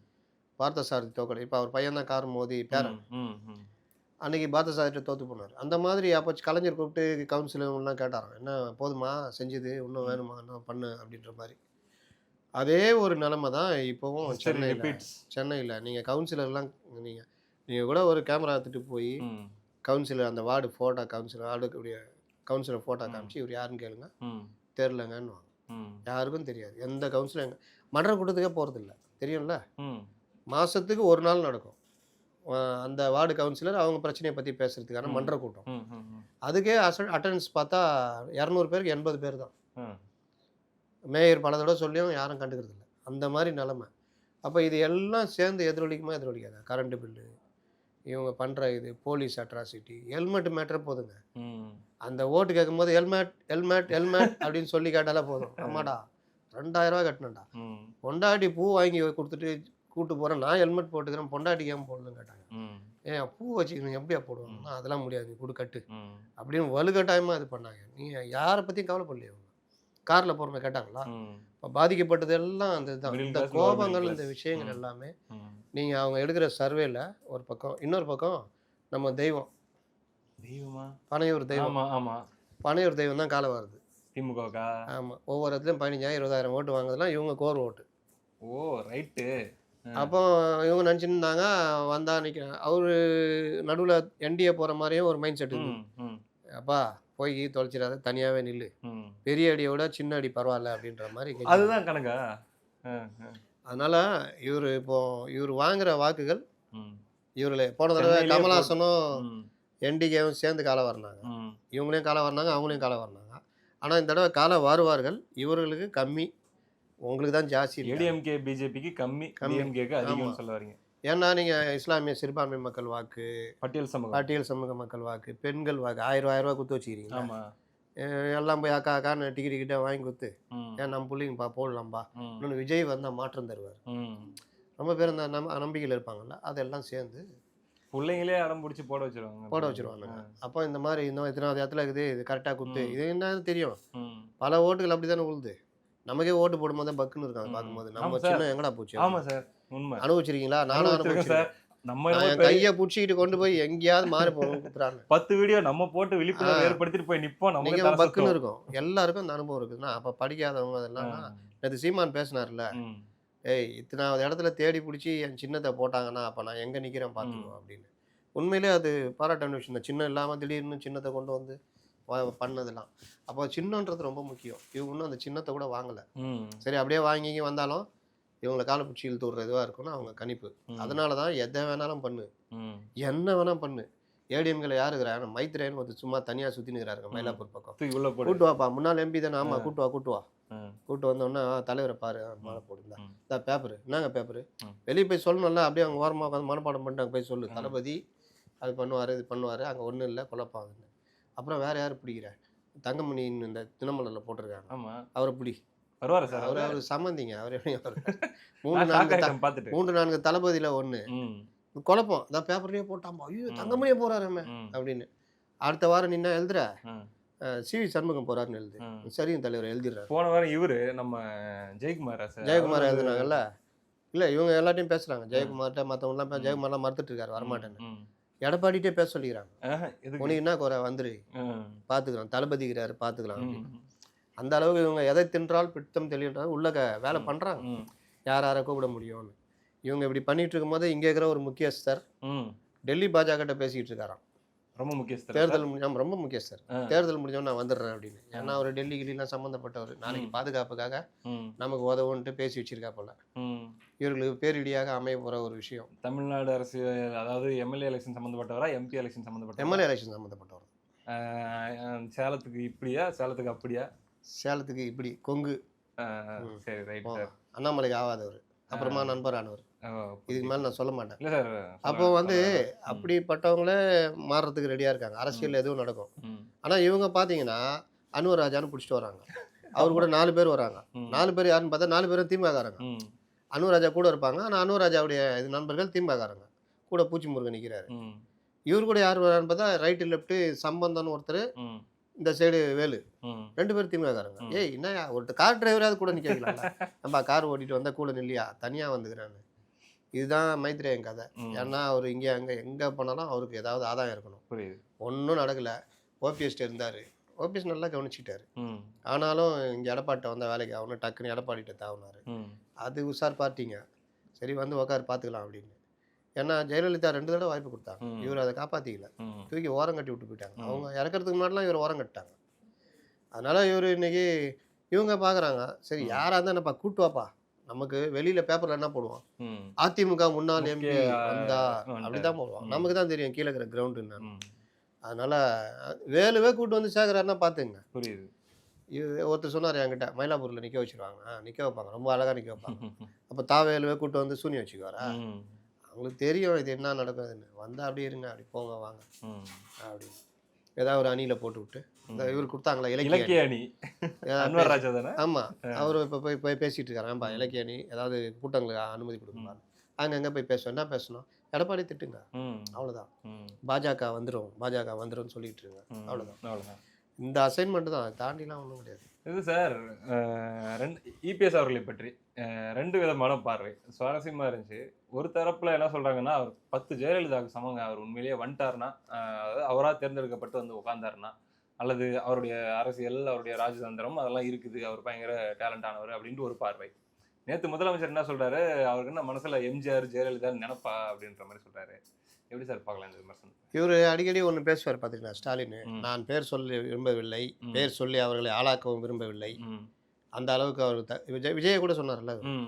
பார்த்த சார் தோக்கடி. இப்போ அவர் பையன் தான் கார் மோதி பேரன். ம். ம். அன்னைக்கு பார்த்த சார்கிட்ட தோத்து போனார். அந்த மாதிரி அப்போ கலைஞர் கூப்பிட்டு கவுன்சிலர்லாம் கேட்டாராம். என்ன போதுமா செஞ்சது இன்னும் வேணுமா என்ன பண்ணு அப்படின்ற மாதிரி. அதே ஒரு நிலைமை தான் இப்போவும் History repeats. சென்னையில் நீங்கள் கவுன்சிலர்லாம் நீங்கள் கூட ஒரு கேமரா எடுத்துகிட்டு போய் ம். கவுன்சிலர் அந்த வார்டு ஃபோட்டோ வார்டுக்குடைய கவுன்சிலர் ஃபோட்டோ காமிச்சு இவர் யாருன்னு கேளுங்க. ம். தெரிலங்கன்னு வாங்க. ம். யாருக்கும் தெரியாது. எந்த கவுன்சிலர் மன்ற கூட்டத்துக்கே போகிறதில்ல தெரியும்ல. ம். மாதத்துக்கு ஒரு நாள் நடக்கும். அந்த வார்டு கவுன்சிலர் அவங்க பிரச்சனையை பற்றி பேசுகிறதுக்கான மன்ற கூட்டம். ம். ம். அதுக்கே அட்டெண்டன்ஸ் பார்த்தா 200 பேருக்கு 80 பேர் தான். ம். மேயர் பல தடவை சொல்லியும் யாரும் கண்டுக்கிறது இல்லை. அந்த மாதிரி நிலமை. அப்போ இது எல்லாம் சேர்ந்து எதிரொலிக்காதா? கரண்ட் பில்லு இவங்க பண்ணுற இது போலீஸ் அட்ராசிட்டி ஹெல்மெட் மேட்டரே போதுங்க. ம். அந்த ஓட்டு கேட்கும்போது ஹெல்மெட் ஹெல்மெட் ஹெல்மெட் அப்படின்னு சொல்லி கேட்டாலே போதும். ஆமாடா 2000 ரூபா கட்டணும்டா. ம். பொண்டாட்டி பூ வாங்கி கொடுத்துட்டு கூட்டு போகிறேன் நான் ஹெல்மெட் போட்டுக்கிறேன் பொண்டாட்டிக்கு ஏன் போடணும்னு கேட்டாங்க. ம். ஏன் பூ வச்சுக்கணும் எப்படியா போடுவாங்கன்னா அதெல்லாம் முடியாது நீ கொடு கட்டு ம். அப்படின்னு வலுக்கட்டாயமாக இது பண்ணாங்க. நீங்கள் யாரை பற்றியும் கவலைப்படலையே அவங்க காரில் போகிறவங்க கேட்டாங்களா? ம். இப்போ பாதிக்கப்பட்டது எல்லாம் அந்த இதுதான். Middle இந்த class, கோபங்கள் lower இந்த middle விஷயங்கள் class. எல்லாமே ம். நீங்கள் அவங்க எடுக்கிற சர்வேல ஒரு பக்கம் இன்னொரு பக்கம் நம்ம தெய்வம் தெய்வமா? பனையூர் தெய்வம். ஆமா ஆமா. பனையூர் தெய்வம் தான் காலை வருது. திமுகவுக்கா? ஆமாம் ஒவ்வொரு இடத்துலையும் 15,000 20,000 ஓட்டு வாங்குறதுலாம் இவங்க கோர் ஓட்டு. ஓ ரைட்டு. அப்போ இவங்க நினச்சிட்டு இருந்தாங்க வந்தா அவர் நடுவில் என்டிஏ போகிற மாதிரியும் ஒரு மைண்ட் செட் இருக்குது. ம். ம். அப்பா போய் தொலைச்சிடாத தனியாகவே நில்லு ம். பெரிய அடியை விட சின்ன அடி பரவாயில்ல அப்படின்ற மாதிரி. அதுதான் கணக்கா? அதனால இவர் வாங்குற வாக்குகள் ம். இவர்களே போன தடவை சென்னையிலே கமல்ஹாசனும் ம். என்டிகேவும் சேர்ந்து காலை வரணாங்க. ம். இவங்களையும் காலை வரணாங்க அவங்களையும் காலை வரணாங்க. ஆனால் இந்த தடவை காலை வருவார்கள் இவர்களுக்கு கம்மி உங்களுக்கு தான் ஜாஸ்தி இருக்கு. ஏடிஎம்கே பிஜேபிக்கு கம்மி, டிஎம்கேக்கு அதிகம்னு சொல்ல வரீங்க. ஏன்னா நீங்கள் இஸ்லாமிய சிறுபான்மை மக்கள் வாக்கு பட்டியல் சமூகம். பட்டியல் சமூக மக்கள் வாக்கு பெண்கள் வாக்கு 1000 ரூபா குத்து வச்சுக்கிறீங்க. ஆமா. எல்லாம் போய் அக்கா அக்கான்னு டிக்கெட் கிட்ட வாங்கி கொடுத்து ம். ஏன் நம்ம பிள்ளைங்கப்பா போடலாம்பா ம். இன்னொன்று விஜய் வந்தால் மாற்றம் தருவார். ம். ரொம்ப பேர் இந்த நம்பிக்கையில் இருப்பாங்கல்ல அதெல்லாம் சேர்ந்து பிள்ளைங்களே அடம் பிடிச்சி போட வச்சிருவாங்க. போட வச்சுருவானுங்க. அப்போ இந்த மாதிரி இன்னும் இத்தனாவது இடத்துல இருக்குது, இது கரெக்டாக குத்து. ம். இது என்னன்னு தெரியும். ம். பல ஓட்டுகள் அப்படி தானே உழுது. நமக்கே ஓட்டு போடும்போது தான் பக்குன்னு இருக்கும் அதை ம். பார்க்கும்போது. ஆமா நம்ம சார். சின்னம் எங்கடா போச்சு ஆமா அப்படின்னு. சார். உண்மை. அனுபவிச்சிருக்கீங்களா? நானும் அனுபவிச்சிருக்கேன் சார். அனுபவிச்சிருக்கேன். நம்ம நான் என்னமோ என் பெரிய கையை பிடிச்சிக்கிட்டு கொண்டு போய் எங்கேயாவது மாறி போகணும் குத்துறாங்க. 10 வீடியோ நம்ம போட்டு ஆ விழிப்புணர்வு ஏற்படுத்திட்டு போய் நிப்போம். நமக்கு நீங்கள் தலை பக்குன்னு சுத்தும். இருக்கும். எல்லாருக்கும் அந்த அனுபவம் இருக்குதுன்னா, அப்போ படிக்காதவங்க ஆ. அதெல்லாம்னா நேற்று சீமான் பேசினார்ல, ம். ஏய் இத்தனாவது இடத்துல தேடி பிடிச்சி என் சின்னத்தை போட்டாங்கன்னா, அப்போ நான் எங்கே நிற்கிறேன் ம். பார்த்துக்கோ அப்படின்னு. உண்மையிலே அது பாராட்ட வேண்டிய விஷயம் தான். சின்னம் இல்லாமல் திடீர்னு சின்னத்தை கொண்டு வந்து பண்ணதெல்லாம். அப்போ சின்னன்றது ரொம்ப முக்கியம். இவங்க இன்னும் அந்த சின்னத்தை கூட வாங்கலை. ம். சரி அப்படியே வாங்கி வந்தாலும் இவங்களை காலை பிடிச்சி இழுத்து விட்ற இதுவாக இருக்கும்னு அவங்க கணிப்பு. ம். அதனால தான் எதை வேணாலும் பண்ணு, ம். என்ன வேணாலும் பண்ணு. ஏடிஎம்களை யார் இருக்கிறாங்க? மைத்ரேன்னு ஒரு சும்மா தனியாக சுற்றின்னு இருக்கிறாருங்க ம். மயிலாப்பூர் பக்கம். தூக்கி உள்ள போடு. கூட்டு வாப்பா, முன்னாள் எம்பி தானே, ஆமாம் கூட்டு வா கூட்டு வா. ம். கூட்டு வந்தோடனே தலைவரை பாரு, மாலை போடுந்தா ம். இந்த பேப்பரு என்னங்க பேப்பரு, ம். வெளியே போய் சொல்லணும்ல. அப்படியே அவங்க ஓரமாக உட்காந்து மனப்பாடம் பண்ணிட்டு அங்கே போய் சொல்லு, ம். தளபதி அது பண்ணுவார் இது பண்ணுவார், அங்கே ஒன்றும் இல்லை குழப்பம் ஆகுதுன்னு. அப்புறம் வேறு யார் பிடிக்கிற? தங்கமணின்னு இந்த தினமலரில் போட்டிருக்காங்க, ஆமா. அவரை பிடி. வருவாரா சார் அவர் அவரு? அவர் சம்மந்திங்க, அவர் எப்படி நான் ஷாக் ஆயிட்டேன் பார்த்துட்டு. 3-4 தளபதியில் ஒன்று ம். குழப்பம். அதான் பேப்பர்லேயே போட்டாமா, ஐயோ ம். தங்கமணியே போகிறாருமே ம். அப்படின்னு. அடுத்த வாரம் நின்னா எழுதுற, ம். சிவி சண்முகம் போகிறாருன்னு எழுது. ம். சரிங்க தலைவர் எழுதிடுறாரு. போன வாரம் இவரு நம்ம ஜெயக்குமாரா சார்? ஜெயக்குமார் அவரு எழுதுனாங்கல்ல. இல்லை இவங்க எல்லாத்தையும் பேசுகிறாங்க. ஜெயக்குமார்கிட்ட மற்றவங்களாம் ம். ஜெயக்குமார்லாம் மறுத்துட்டு இருக்காரு வரமாட்டேன்னு. ம். எடப்பாடிட்டே பேச சொல்லிக்கிறாங்க. எதுக்கு? உனக்கு என்ன குறை வந்துரு, ம். பார்த்துக்கலாம், தளபதிக்கிறாரு பார்த்துக்கலாம் ம். அப்படின்னு. அந்த அளவுக்கு இவங்க எதை தின்றால் பிடித்தம் தெளிவுன்றால் உள்ள வேலை ம். பண்ணுறாங்க. ம். யார் யாரை கூப்பிட முடியும்னு. இவங்க இப்படி பண்ணிட்டு இருக்கும்போது இங்கே இருக்கிற ஒரு முக்கியஸ்தர் ம். டெல்லி பாஜகட்ட பேசிக்கிட்டு இருக்காராம். ரொம்ப முக்கியஸ்தர் தேர்தல் ரொம்ப முக்கியஸ்தர். ஆ. தேர்தல் முடிஞ்சவொடனே நான் வந்துடுறேன் அப்படின்னு. ஆ. ஏன்னா அவர் டெல்லி கில்லிலாம் சம்மந்தப்பட்டவர். நாளைக்கு ம். பாதுகாப்புக்காக ம். நமக்கு உதவுன்ட்டு பேசி வச்சிருக்கா போல. ம். இவர்களுக்கு பேரிடியாக அமைய போகிற ஒரு விஷயம். தமிழ்நாடு அரசியல் அதாவது எம்எல்ஏ எலெக்ஷன் சம்மந்தப்பட்டவரா, எம்பி எலெக்ஷன் சம்மந்தப்பட்டவரா? எம்எல்ஏ எலெக்ஷன் சம்மந்தப்பட்டவர். சேலத்துக்கு இப்படியா, சேலத்துக்கு அப்படியா? சேலத்துக்கு இப்படி கொங்கு. ம். சரி ரைட் ஓ, சார். அண்ணாமலைக்கு ஆகாதவர், அப்புறமா நண்பரானவர். இதுக்கு மேலே நான் சொல்ல மாட்டேன். இல்லை சார். அப்போ வந்து அப்படிப்பட்டவங்களே மாறுறதுக்கு ரெடியாக இருக்காங்க. அரசியல் எதுவும் நடக்கும். ம். ஆனால் இவங்க பார்த்தீங்கன்னா அன்வர் ராஜான்னு பிடிச்சிட்டு வராங்க. அவர் கூட 4 பேர் வராங்க. ம். 4 பேர் யாருன்னு பார்த்தா 4 பேரும் திமுககாரங்க. ம். அன்வர் ராஜா கூட இருப்பாங்க. ஆனால் அன்வர் ராஜாவுடைய இது நண்பர்கள் திமுககாரங்க. கூட பூச்சி முருகன் நிற்கிறாரு. ம். இவர் கூட யார் வரான்னு பார்த்தா ரைட்டு லெஃப்ட்டு சம்பந்தம்னு ஒருத்தர், ம். இந்த சைடு வேலு, ம். 2 பேர் திமுககாரங்க. ம். ஏய் என்னையா ஒரு கார் டிரைவராவது கூட நிற்க வைக்கலாம்ல. நம்ம கார் ஓட்டிட்டு வந்தால் கூட நில்லையா, தனியாக வந்துக்கிறான்னு. இதுதான் மைத்ரேயன் கதை. ம். ஏன்னா அவர் இங்கே அங்கே எங்கே போனாலும் அவருக்கு ஏதாவது ஆதாயம் இருக்கணும். புரியுது. ஒன்றும் நடக்கலை. ஓபிஎஸ்ட்டு இருந்தார். ஓபிஎஸ் நல்லா கவனிச்சிட்டாரு. ம். ஆனாலும் இங்கே எடப்பாடிட்ட வந்த வேலைக்கு அவனு டக்குன்னு எடப்பாடிட்ட தாவினார். ம். அது உஷார் பார்ட்டிங்க. சரி வந்து உக்கார் பார்த்துக்கலாம் அப்படின்னு. ஏன்னா ஜெயலலிதா 2 தடவை வாய்ப்பு கொடுத்தாங்க. ம். இவர் அதை காப்பாற்றிக்கல. ம். தூக்கி ஓரம் கட்டி விட்டு போயிட்டாங்க. ம். அவங்க இறக்கறதுக்கு முன்னாடிலாம் இவர் ஓரம் கட்டிட்டாங்க. அதனால் இவர் இன்னைக்கு இவங்க பார்க்குறாங்க, சரி ம். யாராக இருந்தால் என்னப்பா கூட்டு வாப்பா, நமக்கு வெளியில் பேப்பரில் என்ன போடுவோம், ம். அதிமுக முன்னாள் எம்பி முக்கிய வந்தா வந்துட்டாரு. அப்படி தான் போடுவோம். ம். நமக்கு தான் தெரியும் கீழே இருக்கிற கிரவுண்டு என்னன்னு. ம். அதனால் வேலுவே கூட்டு வந்து சேர்க்குறாருன்னா பார்த்துங்க. புரியுது. ஒருத்தர் சொன்னார் என்கிட்ட, மயிலாப்பூரில் நிற்க வச்சுருவாங்க. நிற்க வைப்பாங்க, ரொம்ப அழகாக நிற்க வைப்பாங்க. அப்போ தாவேலுவே கூட்டு வந்து சூனியம் வச்சுக்குவாரா? ம். அவங்களுக்கு தெரியும் இது என்ன நடக்குதுன்னு. வந்தால் அப்படியே இருங்க, அப்படி போங்க வாங்க ம். அப்படின்னு ஏதாவது ஒரு அணியில் போட்டு விட்டு, இந்த இவர் கொடுத்தாங்களா இலக்கிய இலக்கிய அணி அன்வர் ராஜா தானே? ஆமாம், அவர் இப்போ போய் பேசிகிட்டு இருக்காரு. ஏன்பா இலக்கிய அணி ஏதாவது கூட்டங்களுக்கு அனுமதி கொடுக்குறாரு. அங்கங்கே போய் பேசுவோம். என்ன பேசணும், எடப்பாடி திட்டுங்க, ம். அவ்வளோதான். ம். பாஜக வந்துடும் சொல்லிட்டு இருங்க, ம். அவ்வளோதான். அவ்வளோதான். இந்த அசைன்மெண்ட் தான், தாண்டிலாம் ஒன்றும் கிடையாது. இது சார் இபிஎஸ் அவர்களை பற்றி 2 விதமான பார்வை சுவாரஸ்யமா இருந்துச்சு. ஒரு தரப்புல என்ன சொல்றாங்கன்னா, அவர் 10 ஜெயலலிதாவுக்கு சமங்க, அவர் உண்மையிலேயே வந்துட்டாருன்னா, அதாவது அவரா தேர்ந்தெடுக்கப்பட்டு வந்து உட்கார்ந்தாருன்னா, அல்லது அவருடைய அரசியல், அவருடைய ராஜதந்திரம் அதெல்லாம் இருக்குது, அவர் பயங்கர டேலண்ட் ஆனவர் அப்படின்ட்டு ஒரு பார்வை. நேத்து முதலமைச்சர் என்ன சொல்றாரு, அவருக்கு என்ன மனசுல எம்ஜிஆர் ஜெயலலிதா நினைப்பா அப்படின்ற மாதிரி சொல்றாரு. எப்படி சார் பார்க்கலாம் இந்த விமர்சனம்? இவர் அடிக்கடி ஒன்று பேசுவார் பார்த்தீங்கன்னா, ஸ்டாலின், ம். நான் பேர் சொல்லி விரும்பவில்லை, ம். பேர் சொல்லி அவர்களை ஆளாக்கவும் விரும்பவில்லை. ம். அந்த அளவுக்கு அவர் விஜயை கூட சொன்னார்ல, ம்.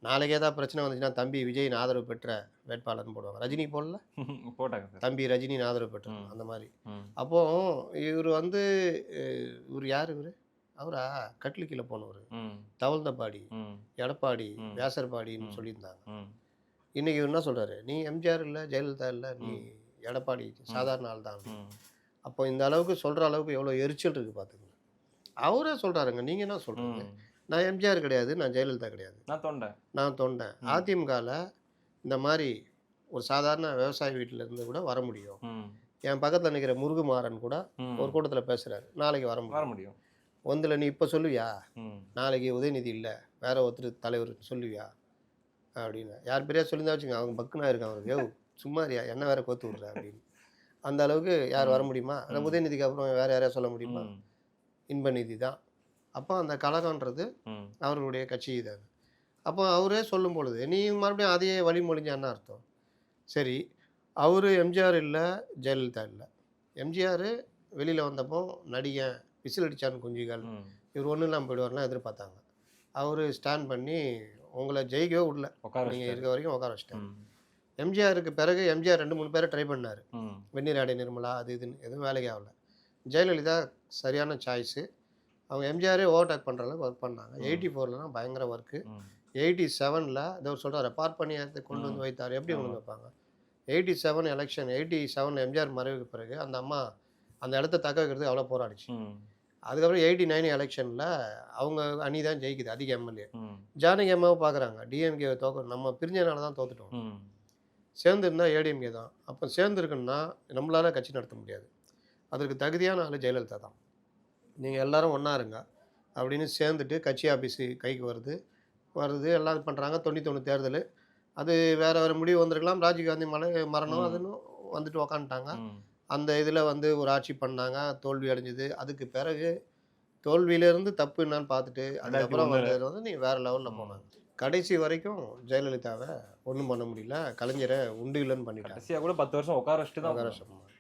நாளைக்கு ஏதாவது பிரச்சனை வந்துச்சுன்னா தம்பி விஜயின் ஆதரவு பெற்ற வேட்பாளர்னு போடுவாங்க. ரஜினி போடல, போட்டாங்க சார். தம்பி ரஜினியின் ஆதரவு பெற்ற ம். அந்த மாதிரி. ம். அப்போ இவர் வந்து இவர் யார் இவர், அவரா கட்லு கீழே போனவர், ம். தவழ்ந்தபாடி, ம். எடப்பாடி, ம். வேசர்பாடின்னு ம். சொல்லியிருந்தாங்க. ம். இன்னைக்கு இவர் என்ன சொல்றாரு, நீ எம்ஜிஆர் இல்லை, ஜெயலலிதா இல்லை, நீ ம். எடப்பாடி சாதாரண ஆள் தான். ம். அப்போ இந்த அளவுக்கு சொல்கிற அளவுக்கு எவ்வளோ எரிச்சல் இருக்குது பார்த்துங்க. அவரே சொல்கிறாருங்க, நீங்கள் என்ன சொல்கிறீங்க, ம். நான் எம்ஜிஆர் கிடையாது, நான் ஜெயலலிதா கிடையாது, நான் தொண்டேன். நான் தொண்டேன். ம். அதிமுகவில் இந்த மாதிரி ஒரு சாதாரண விவசாய வீட்டில் இருந்து கூட வர முடியும். ம். என் பக்கத்தில் நிற்கிற முருகுமாறன் கூட ஒரு ம். கூட்டத்தில் பேசுகிறாரு, நாளைக்கு வர வர முடியும். முடியும். ஒன்றில் நீ இப்போ சொல்லுவியா, ம். நாளைக்கு உதயநிதி இல்லை வேற ஒருத்தர் தலைவர் சொல்லுவியா அப்படின்னு. யார் பெரியா சொல்லியிருந்தா வச்சுங்க, அவங்க பக்குனா இருக்கான் அவருக்கு, யோ சும்மா இருயா என்ன வேற கோத்து விட்ற அப்படின்னு. அந்த அளவுக்கு யார் வர ம். முடியுமா? ம். உதயநிதிக்கு அப்புறம் வேற யாரையா சொல்ல முடியுமா? ம். இன்பநிதி தான். அப்போ அந்த கழகன்றது ம். அவர்களுடைய கட்சி இது. அப்போ அவரே சொல்லும் பொழுது நீ மறுபடியும் அதையே வழிமொழிஞ்சா என்ன அர்த்தம்? சரி, அவரு எம்ஜிஆர் இல்ல, ஜெயலலிதா இல்ல. எம்ஜிஆர் வெளியில வந்தப்போ நடிகன், விசில் அடிச்சான் குஞ்சுகள், ம். இவர் ஒண்ணும் இல்லாம போயிடுவார்லாம் எதிர்பார்த்தாங்க. அவரு ஸ்டாண்ட் பண்ணி உங்கள ஜெயிக்கவே விடல. உட்கார நீங்க வச்சுட்டாரு. இருக்க வரைக்கும் உட்கார வச்சுட்டாரு. ம். எம்ஜிஆருக்கு பிறகு எம்ஜிஆர் 2, 3 பேர ட்ரை பண்ணாரு. ம். வெந்நீர் ஆடை நிர்மலா அது இதுன்னு எதுவும் வேலைக்கு ஆகல. ஜெயலலிதா சரியான சாய்ஸு. அவங்க எம்ஜிஆரே ஓவர்டேக் பண்ற அளவுக்கு ஒர்க் பண்ணாங்க. ம். 84லலாம் பயங்கர ஒர்க்கு. ம். 87ல இதோ சொல்றாரு பார்ப்பனியத்தை கொண்டு வந்து ம். வைத்தார். எப்படி கொண்டு ஆமா. வந்து வைப்பாங்க? 87 எலெக்ஷன் 87ல எம்ஜிஆர் மறைவுக்கு பிறகு அந்த அம்மா அந்த இடத்த தக்க வைக்கிறதுக்கு அவ்வளோ போராடிச்சு. ம். அதுக்கப்புறம் 89 எலெக்ஷன்ல அவங்க அணி தான் ஜெயிக்குது அதிக எம்எல்ஏ. ம். ஜானகி அம்மாவை பார்க்குறாங்க. டிஎம்கே தோக்க நம்ம பிரிஞ்சனால தான் தோத்துட்டோம். ம். சேர்ந்துருந்தா ஏடிஎம்கே தான். அப்போ சேர்ந்துருக்குன்னா நம்மளால கட்சி நடத்த முடியாது. அதற்கு தகுதியான ஆளு ஜெயலலிதா தான். நீங்கள் எல்லாரும் ஒன்றா இருங்க அப்படின்னு சேர்ந்துட்டு கட்சி ஆஃபீஸு கைக்கு வருது எல்லாம் இது பண்ணுறாங்க. 91 தேர்தல். அது வேற வேற முடிவு வந்திருக்கலாம். ராஜீவ்காந்தி மரணம் ம். அதுன்னு வந்துட்டு உக்காந்துட்டாங்க. ம். அந்த இதில் வந்து ஒரு ஆட்சி பண்ணாங்க. தோல்வி அடைஞ்சது. அதுக்கு பிறகு தோல்வியிலேருந்து தப்பு என்னன்னு பார்த்துட்டு அதுக்கப்புறம் 2001 வந்தது வந்து நீ வேற லெவலில் ம். போனாங்க. கடைசி வரைக்கும் ஜெயலலிதாவை ஒன்றும் பண்ண முடியல. கலைஞரை உண்டு இல்லைன்னு பண்ணிட்டாங்க. கடைசியா கூட 10 வருஷம் உட்கார வச்சுட்டு தான் உட்கார போனாங்க. வச்சாங்க.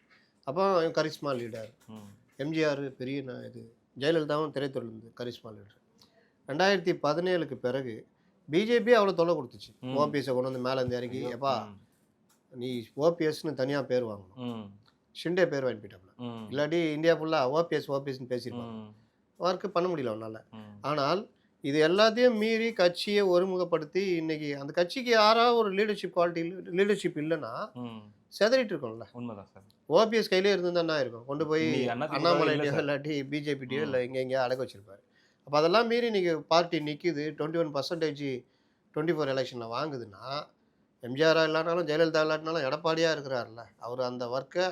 அப்போ கரிஸ்மா லீடர். ம். எம்ஜிஆர் பெரிய இது. ஜெயலலிதாவும் திரைத்துறையில் இருந்து கரிஸ்மா லீடர். 2017க்கு பிறகு பிஜேபி அவ்வளோ தொல்லை கொடுத்துச்சு. ம். ஓபிஎஸ்ஸை கொண்டு வந்து மேலே இருந்து இறக்கி, ஐயோ! எப்பா ம். நீ ஓபிஎஸ்ன்னு தனியாக பேர் வாங்கணும். ம். ஷிண்டே பேர் வாங்கி போயிட்டாப்ல. ம். இல்லாட்டி இந்தியா ஃபுல்லாக ஓபிஎஸ்ன்னு பேசியிருப்பாங்க. ம். ஒர்க்கு பண்ண முடியல அவனால். ம். ஆனால் இது எல்லாத்தையும் மீறி கட்சியை ஒருமுகப்படுத்தி இன்னைக்கு அந்த கட்சிக்கு யாராவது ஒரு லீடர்ஷிப் இல்லைன்னா ம். செதறிட்டு இருக்கோம்ல. உண்மைதான் சார். ஓபிஎஸ் கையிலே இருந்திருந்தா என்ன இருக்கும்? கொண்டு போய் இன்னைக்கு அதிமுக இல்ல அண்ணாமலைட்டையோ சார். இல்லாட்டி பிஜேபிட்டையோ ம். இல்லை எங்கெங்கேயோ அடக்க வச்சிருப்பாரு. அப்போ அதெல்லாம் மீறி இன்னைக்கு பார்ட்டி நிற்குது 21% 24 எலெக்ஷனில் வாங்குதுன்னா, எம்ஜிஆரா இல்லாட்டாலும் ஜெயலலிதா இல்லாட்டினாலும் எடப்பாடியாக இருக்கிறார்ல, அவர் அந்த ஒர்க்கை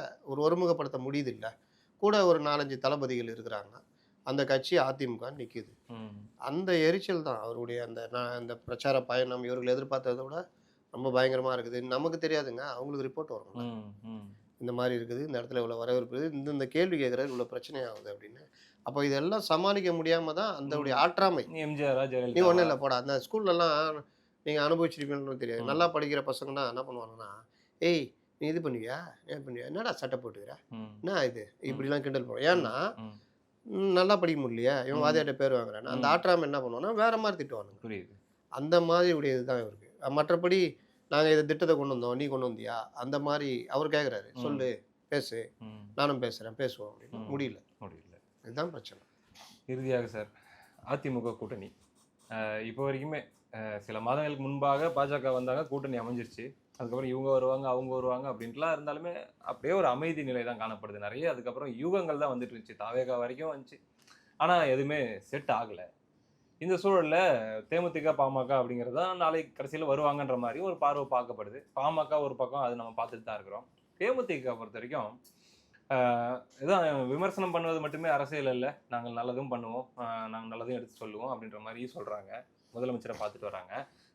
ஒருமுகப்படுத்த முடியுது இல்லை. கூட ஒரு 4, 5 தளபதிகள் இருக்கிறாங்க. அந்த கட்சி அதிமுக நிற்குது. ம். அந்த எரிச்சல் தான் அவருடைய அந்த பிரச்சார பயணம் இவர்கள் எதிர்பார்த்ததை விட ரொம்ப பயங்கரமாக இருக்குது. நமக்கு தெரியாதுங்க, அவங்களுக்கு ரிப்போர்ட் வரும்ல. ம். ம். இந்த மாதிரி இருக்குது, இந்த இடத்துல இவ்வளோ வரவேற்பு இருக்குது, இந்த கேள்வி கேட்குறது இவ்வளோ பிரச்சனை ஆகுது அப்படின்னு. அப்போ இதெல்லாம் சமாளிக்க முடியாமல் தான் அந்த ஆற்றாமை. நீ எம்ஜிஆரா நீ ஜெயலலிதா ஒன்றும் இல்லை போடா. அந்த ஸ்கூல்லலாம் நீங்கள் அனுபவிச்சிருப்பீங்கன்னு தெரியாது. ம். நல்லா படிக்கிற பசங்கன்னா என்ன பண்ணுவாங்கன்னா, ஏய் நீ இது பண்ணுவியா ஏன் பண்ணுவியா என்னடா சட்டை போட்டுக்கிற ம். என்ன இது இப்படிலாம் கிண்டல் பண்ணுவோம். ஏன்னா ம். நல்லா படிக்க முடியலையா இவன் ம். வாதியாட்ட பேர் வாங்குறான்னு அந்த ம். ஆற்றாமை என்ன பண்ணுவான்னா வேற மாதிரி திட்டுவானுங்க. புரியுது. அந்த மாதிரி உடையது தான் இவருக்கு. மற்றபடி நாங்கள் இந்த திட்டத்தை கொண்டு வந்தோம் நீ கொண்டு வந்தியா அந்த மாதிரி அவர் கேட்குறாரு. ம். சொல்லு பேசு ம். நானும் பேசுகிறேன் பேசுவோம் அப்படின்னு ம். முடியல. முடியல. இதுதான் பிரச்சனை. இறுதியாக சார், அதிமுக கூட்டணி இப்போ வரைக்குமே சில மாதங்களுக்கு முன்பாக பாஜக வந்தாங்க, கூட்டணி அமைஞ்சிருச்சு. அதுக்கப்புறம் இவங்க வருவாங்க, அவங்க வருவாங்க அப்படின்ட்டுலாம் இருந்தாலுமே அப்படியே ஒரு அமைதி நிலை தான் காணப்படுது. நிறைய அதுக்கப்புறம் யூகங்கள் தான் வந்துட்டு இருந்துச்சு. தாவேகா வரைக்கும் வந்துச்சு. ஆனால் எதுவுமே செட் ஆகலை. இந்த சூழலில் தேமுதிக, பாமக அப்படிங்கிறது தான் நாளைக்கு கடைசியில் வருவாங்கன்ற மாதிரி ஒரு பார்வை பார்க்கப்படுது. பாமக ஒரு பக்கம் அது நம்ம பார்த்துட்டு தான் இருக்கிறோம். தேமுதிக பொறுத்த வரைக்கும் இதான் விமர்சனம் பண்ணுவது மட்டுமே அரசியல் இல்லை, நாங்கள் நல்லதும் பண்ணுவோம், நாங்கள் நல்லதும் எடுத்து சொல்லுவோம் அப்படின்ற மாதிரி சொல்கிறாங்க. முதலமைச்சரை பார்த்துட்டு வராங்க.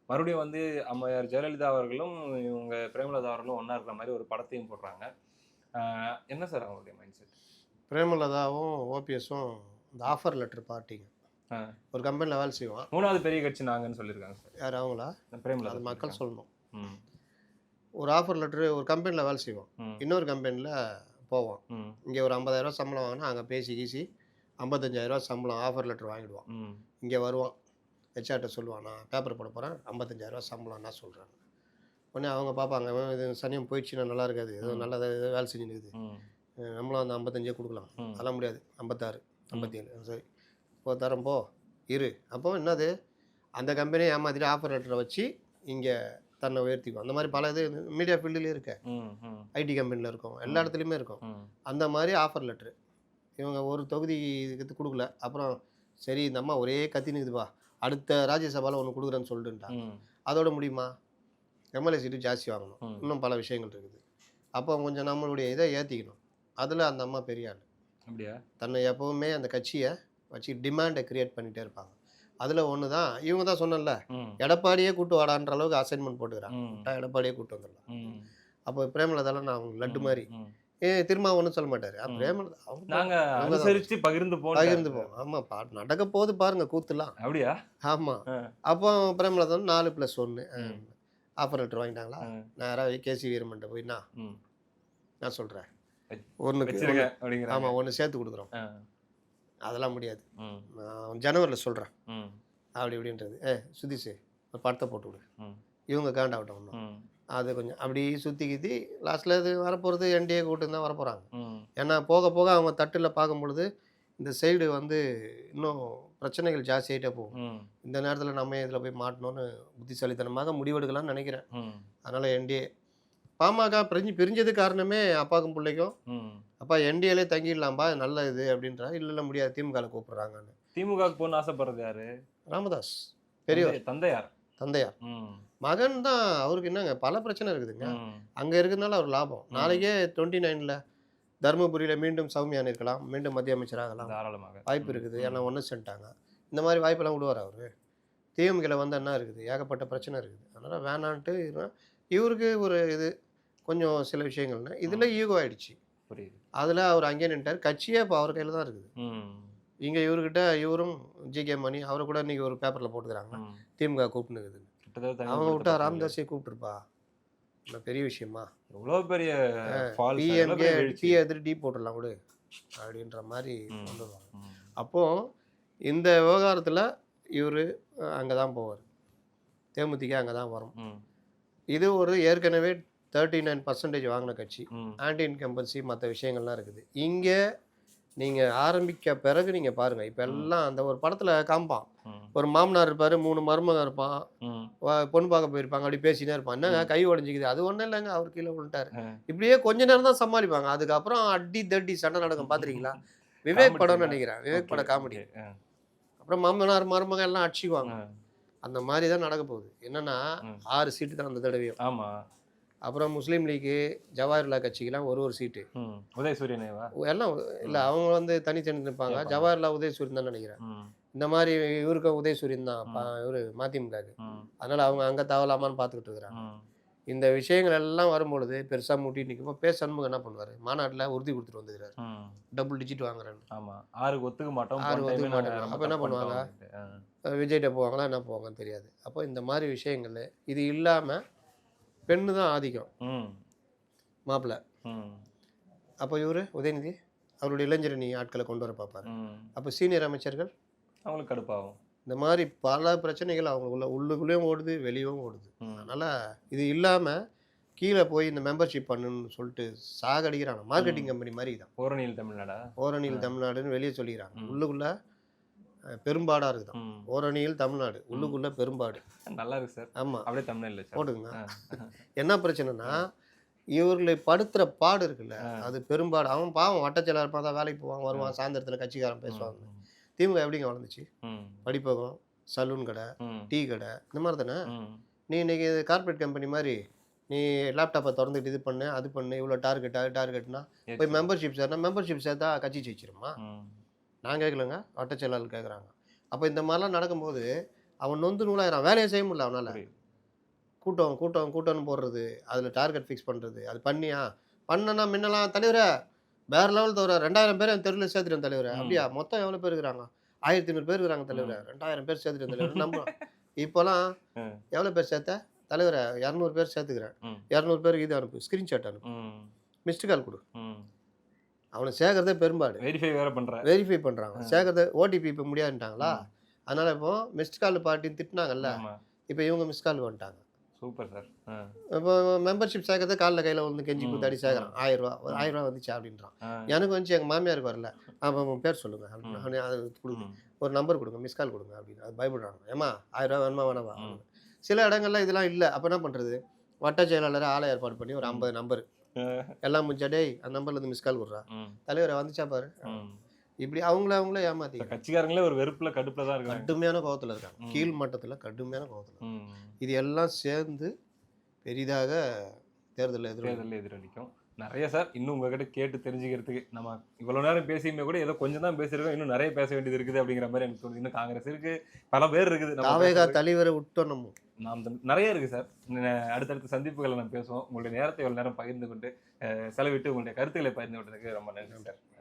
மறுபடியும் வந்து அம்மையார் ஜெயலலிதா அவர்களும் இவங்க பிரேமலதா அவர்களும் ஒன்றா இருக்கிற மாதிரி ஒரு படத்தையும் போடுறாங்க. என்ன சார் அவங்களுடைய மைண்ட் செட்? பிரேமலதாவும் ஓபிஎஸும் இந்த ஆஃபர் லெட்டர் பார்ட்டிங்க. ஒரு கம்பெனியில் வேலை செய்வான். 3வது பெரிய கட்சி நாங்கன்னு சொல்லியிருக்காங்க சார். யார் அவங்களா? பிரேமலதா அது மக்கள் சொல்லணும். ம். ஒரு ஆஃபர் லெட்டரு ஒரு கம்பெனியில் வேலை செய்வோம். ம். இன்னொரு கம்பெனியில் போவோம். ம். இங்கே ஒரு 50,000 சம்பளம் வாங்கினா அங்கே பேசி கீசி 55,000 சம்பளம் ஆஃபர் லெட்டர் வாங்கிடுவான். ம். இங்கே வருவான். ஹெச்ஆர்ட்ட சொல்லுவான், நான் பேப்பர் போட போகிறேன் 55,000 சம்பளம் நான் சொல்கிறேன். உடனே அவங்க பார்ப்பாங்க, இது சனியம் போயிடுச்சுன்னா நல்லா இருக்காது, ஏதோ நல்லா ஏதோ வேலை செஞ்சுருக்குது, ம். நம்மளும் அந்த 55 கொடுக்கலாம். ம். அதெல்லாம் முடியாது, 56 57 சரி போ தரம் போ இரு. அப்போ என்னது அந்த கம்பெனியை ஏமாற்றிட்டு ஆஃபர் லெட்டரை வச்சு இங்கே தன்னை உயர்த்திக்கும். அந்த மாதிரி பல இது மீடியா ஃபீல்டுலேயே இருக்க, ம். ம். ஐடி கம்பெனியில் இருக்கும், எல்லா இடத்துலையுமே இருக்கும். ம். அந்த மாதிரி ஆஃபர் லெட்ரு இவங்க ஒரு தொகுதி இதுக்கு கொடுக்கல. அப்புறம் சரி இந்த அம்மா ஒரே கத்தினுக்குதுப்பா, அடுத்த ராஜ்யசபாவில் ஒன்று கொடுக்குறேன்னு சொல்லிட்டுன்ட்டாங்க. ம். அதோட முடியுமா? எம்எல்ஏ சீட்டு ஜாஸ்தி வாங்கணும், ம். இன்னும் பல விஷயங்கள் இருக்குது. அப்போ கொஞ்சம் நம்மளுடைய இதை ஏற்றிக்கணும். அதில் அந்த அம்மா பெரிய ஆள். அப்படியா? தன்னை எப்போவுமே அந்த கட்சியை வச்சு டிமாண்டை கிரியேட் பண்ணிகிட்டே இருப்பாங்க. அதில் ஒன்று தான் இவங்க தான் சொன்னேன்ல, ம். எடப்பாடியே கூட்டு வாடான்ற அளவுக்கு அசைன்மெண்ட் போட்டுக்கிறாங்க. ம். எடப்பாடியே கூட்டு வந்துடலாம். ம். அப்போ பிரேமலதாலாம் நான் அவங்க லட்டு மாதிரி ம். திரும்ப ஒன்றும் சொல்ல மாட்டார். ம். பிரேமலதா அவங்க நாங்க அவங்க தான் அனுசரிச்சு பகிர்ந்து பகிர்ந்துப்போம். ஆமாம், நடக்க போது பாருங்க கூத்துலாம். அப்படியா? ஆமாம். ஆ. அப்போ பிரேமலதா 4+1 ம். ஆஃபர் லெட்டர் வாங்கிட்டாங்களா? ம். நேராக கேசி வீரமன்ட்ட போய் ம். நான் சொல்கிறேன் வச்- ஒன்றுக்கு வச்சிருங்க அப்படிங்கிறாங்க. ஆமாம் ஒன்று சேர்த்து கொடுக்குறோம். ஆ. அதெல்லாம் முடியாது, ம். நான் ஜனவரியில் சொல்கிறேன் ம். அப்படி இப்படின்றது. சுதீஷ் ஒரு படத்தை போட்டு விடு, ம். இவங்க காண்டாகட்டும் ஒன்றும். ம். அது கொஞ்சம் அப்படி சுற்றி கித்தி லாஸ்ட்டில் இது வரப்போகிறது என்டிஏ கூட்டம் தான் வரப்போகிறாங்க. ம். ஏன்னா போக போக அவங்க தட்டில் பார்க்கும் பொழுது இந்த சைடு வந்து இன்னும் பிரச்சனைகள் ஜாஸ்தியாகிட்டே போகும். ம். இந்த நேரத்தில் நம்ம இதில் போய் மாட்டணும்னு புத்திசாலித்தனமாக முடிவெடுக்கலாம்னு நினைக்கிறேன். ம். அதனால் என்டிஏ பாமக பிரிஞ்சது காரணமே அப்பாவுக்கும் பிள்ளைக்கும். ம். அப்பா என்டிஏலே தங்கிடலாம்பா, நல்ல இது அப்படின்றா. இல்லை முடியாது, திமுக கூப்பிட்றாங்கன்னு. திமுகவுக்கு போகணும்னு ஆசைப்படுறது யாரு? ராமதாஸ் பெரியவர், தந்தையார். தந்தையார். ம். மகன் தான். அவருக்கு என்னங்க பல பிரச்சனை இருக்குதுங்க. ம். அங்கே இருக்கிறதுனால அவர் லாபம். நாளைக்கே 29ல் தருமபுரியில் மீண்டும் சௌமியான் இருக்கலாம், மீண்டும் மத்திய அமைச்சராகலாம், தாராளமாக வாய்ப்பு இருக்குது. ஏன்னா ஒன்று சென்ட்டாங்க. இந்த மாதிரி வாய்ப்பெல்லாம் விடுவார் அவர். டிஎம்கேல வந்து என்ன இருக்குது, ஏகப்பட்ட பிரச்சனை இருக்குது. அதனால் வேணான்ட்டு இவருக்கு ஒரு இது கொஞ்சம் சில விஷயங்கள்னா இதில் ஈகோ ஆயிடுச்சு. புரியுது. அதில் அவர் அங்கேயே நின்ட்டார். கட்சியே இப்போ அவர் கையில் தான் இருக்குது. ம். இங்கே இவர்கிட்ட இவரும் ஜிகே மணி அவரை கூட இன்றைக்கி ஒரு பேப்பரில் போட்டுக்கிறாங்க, ம். திமுக கூப்பிட்டுக்குது. கிட்டத்தட்ட அவங்க தனிமைப்படுத்தப்பட்ட விட்டா ராமதாஸே கூப்பிட்டுருப்பா, இல்லை பெரிய விஷயமா. எவ்வளவு பெரிய falls, எவ்வளவு பிஎம்கே பெரிய வீழ்ச்சி. டீ எதிர் டீ போட்டுடலாம் விடு அப்படின்ற மாதிரி ம். கொண்டு வருவாங்க. ம். அப்போது இந்த விவகாரத்தில் இவர் அங்கே தான் போவார், தேமுதிக அங்கே தான் வரும். ம். இது ஒரு ஏற்கனவே 39% வாங்கின கட்சி. ம். ஆன்டி இன்கம்பன்சி மற்ற விஷயங்கள்லாம் இருக்குது. இங்கே நீங்கள் ஆரம்பிக்க பிறகு நீங்கள் பாருங்கள், இப்போ எல்லாம் அந்த ஒரு படத்தில் காமிப்பான், ம். ஒரு மாமனார் இருப்பார், 3 மருமகன் இருப்பான், ம். பொண்ணு பார்க்க போயிருப்பாங்க, அப்படி பேசினே இருப்பான். என்னங்க ம். கை உடஞ்சிக்குது, அது ஒன்றும் இல்லைங்க, அவர் கீழே விழுந்துட்டார். ஆ. இப்படியே கொஞ்ச நேரம் தான் சமாளிப்பாங்க. அதுக்கப்புறம் அடி தட்டி சண்டை நடக்கும். பார்த்துருக்கீங்களா? விவேக் காமெடி படம்னு தானே? நினைக்கிறேன், விவேக் ஓகே, படம் காமெடி. ஓகே. ஆ. அப்புறம் மாமனார் மருமகன் எல்லாம் அடிச்சுக்குவாங்க. ஆ. அந்த மாதிரி தான் நடக்க போகுது. என்னன்னா ம். 6 சீட்டு தான் அந்த தடவையும். ஆமா. அப்புறம் முஸ்லீம் லீக்கு, ஜவாஹர்லா கட்சிக்கெல்லாம் ஒரு சீட்டு. ம். உதயசூரியனேவா? எல்லாம் இல்லை, அவங்க வந்து தனித்தனி நிற்பாங்க. கேட்பாங்க. ஜவாஹர்லா உதயசூரியன் தான் நினைக்கிறேன். ம். இந்த மாதிரி இவருக்கும் உதயசூரியன் தான் இவர் மதிமுகக்கு. ம். அதனால் அவங்க அங்கே தவலாமான்னு பார்த்துக்கிட்டு இருக்கிறாங்க. ம். இந்த விஷயங்கள் எல்லாம் வரும்பொழுது பெருசாக முட்டி நிற்கும்போது பே சண்முகம் என்ன பண்ணுவார், மாநாட்டில் உறுதி கொடுத்துட்டு வந்துக்கிறார், ம். டபுள் டிஜிட் வாங்குறேன்னு. ஆமா. 6க்கு ஒத்துக்க மாட்டோம். 6 போன ஒத்துக்க time மாட்டோம். நம்ம அப்போ என்ன தப்பு பண்ணுவாங்க, பண்ணிட்டோம் அப்படின்ட்டு. விஜய்கிட்ட போவாங்களா என்ன போவாங்கன்னு தெரியாது. அப்போ இந்த மாதிரி விஷயங்கள் இது இல்லாமல் பெண்ணு தான் ஆதிக்கம், ம். மாப்பிள்ளை. ம். அப்போ இவர் உதயநிதி அவருடைய இளைஞரணி ஆட்களை கொண்டு வர பார்ப்பார். ம். அப்போ சீனியர் அமைச்சர்கள் அவங்களுக்கு கடுப்பாகும். இந்த மாதிரி பல பிரச்சனைகள் அவங்களுக்குள்ள உள்ளுக்குள்ளேயும் ஓடுது, வெளியும் ஓடுது. ம். அதனால் இது இல்லாமல் கீழே போய் இந்த மெம்பர்ஷிப் பண்ணுன்னு சொல்லிட்டு சாகடிக்கிறாங்க. மார்க்கெட்டிங் கம்பெனி மாதிரி தான். ஓரணியில் தமிழ்நாடா? ஓரணியில் தமிழ்நாடுன்னு வெளியே சொல்லிக்கிறாங்க. ம். உள்ளுக்குள்ளே பெரும்பாடாக இருக்குதான். ம். ஓரணியில் தமிழ்நாடு, உள்ளுக்குள்ளே பெரும்பாடு. நல்லா இருக்கு சார். ஆமாம், அப்படியே தமிழ்ல சார். போட்டுங்க. ஆ. என்ன பிரச்சனைனா இவர்களை படுத்துகிற பாடு இருக்குல்ல, ஆ. அது பெரும்பாடு. அவன் பாவம் வட்டச்செயலாளர் இருப்பான், தான் வேலைக்கு போவான் வருவான், சாயந்தரத்தில் கட்சிக்காரன் பேசுவாங்க. திமுக எப்படிங்க வளர்ந்துச்சு? ம். படிப்பகம், சலூன் கடை, ம். டீ கடை, இந்த மாதிரி தானே. ம். நீ இன்றைக்கி கார்பரேட் கம்பெனி மாதிரி நீ லேப்டாப்பை திறந்துட்டு இது பண்ணு அது பண்ணு, இவ்வளோ டார்கெட்னா போய் மெம்பர்ஷிப் சேர்னா மெம்பர்ஷிப் சேர்த்தா கட்சி ஜெயிச்சிருமா? ம். நான் கேட்கலங்க, வட்டச்செயலாளர் கேட்குறாங்க. அப்போ இந்த மாதிரிலாம் நடக்கும்போது அவன் நொந்து நூலாயிரான், வேலையை செய்ய முடியல அவனால். புரியுது. கூட்டம்னு போடுறது, அதில் டார்கெட் ஃபிக்ஸ் பண்ணுறது, அது பண்ணியா பண்ணனா முன்னலாம் தலைவரை வேறு லெவல் தவிர 2000 பேர் என் தெருவில் சேர்த்துட்டேன் தலைவரை. ம். அப்படியா? மொத்தம் எவ்வளோ பேர் இருக்கிறாங்க? 1500 பேர் இருக்கிறாங்க தலைவரை. 2000 பேர் சேர்த்துட்டேன் தலைவர். நம்ம இப்போலாம் ம். எவ்வளோ பேர் சேர்த்த தலைவரை? 200 பேர் சேர்த்துக்கிறேன். ம். 200 பேருக்கு இது அனுப்பு, ஸ்க்ரீன்ஷாட் அனுப்பு, ம். மிஸ்டு கால் கொடு. ம். அவனை சேர்க்கறதே பெரும்பாடு. வெரிஃபை வேற பண்ற. வெரிஃபை பண்ணுறாங்க. சேர்க்கறது ஓடிபி இப்போ முடியாதுன்ட்டாங்களா? ம். அதனால் இப்போ மிஸ்டு கால் பார்ட்டின்னு திட்டினாங்கல்ல, ஆமா. இப்போ இவங்க மிஸ் கால் வந்துட்டாங்க. Super sir. ஆ. இப்போ மெம்பர்ஷிப் சேர்க்கறது காலில் கையில் வந்து கெஞ்சி ம். கூத்தாடி சேர்க்குறான். 1000 ரூபா, ஒரு 1000 ரூபா வந்துச்சு அப்படின்றான். ஆ. எனக்கு வந்துச்சு, எங்கள் மாமியாருக்கு வரல. அப்போ பேர் சொல்லுங்கள் ம். அப்படின்னு அது கொடுங்க, ம். ஒரு நம்பர் கொடுங்க, மிஸ் கால் கொடுங்க அப்படின்னு. அது பயப்படுறாங்க. ஏமா 1000 ரூபா வேணுமா வேணாமா? ம். சில இடங்கள்ல இதெல்லாம் இல்லை. அப்போ என்ன பண்ணுறது, வட்ட செயலாளரை ஆளை ஏற்பாடு பண்ணி ஒரு 50 நம்பர் எல்லாம் முடிஞ்சா, டேய் அந்த நம்பர்லேருந்து மிஸ் கால் கொடுறா, ம். தலைவரை வந்துச்சா பாரு. ம். இப்படி அவங்களே இப்ப ஏமாத்திக்கிறாங்க. கட்சிக்காரங்களே ஒரு வெறுப்புல கடுப்புல தான் இருக்காங்க. கடுமையான கோவத்தில் இருக்காங்க. ம். கீழ் மட்டத்தில் கடுமையான கோவத்தில். ம். இது எல்லாம் சேர்ந்து பெரிதாக தேர்தலில் தேர்தலில் எதிரொலிக்கும். நிறைய சார் இன்னும் உங்ககிட்ட கேட்டு தெரிஞ்சுக்கிறதுக்கு நம்ம இவ்வளோ நேரம் பேசியுமே கூட ஏதோ கொஞ்சம் தான் பேசியிருக்கோம். இன்னும் நிறைய பேச வேண்டியது இருக்குது அப்படிங்கிற மாதிரி எனக்கு தோணுது. இன்னும் காங்கிரஸ் இருக்கு, பல பேர் இருக்குது. நம்ம தாவேகா பேசுறதுக்கு. தலைவரை விட்டோம். நாம் நிறைய இருக்கு சார். அடுத்தடுத்த சந்திப்புகளை நம்ம பேசுவோம். உங்களுடைய நேரத்தை இவ்வளோ நேரம் பகிர்ந்து கொண்டு செலவிட்டு உங்களுடைய கருத்துக்களை பகிர்ந்து கொண்டதுக்கு ரொம்ப நன்றி சார்.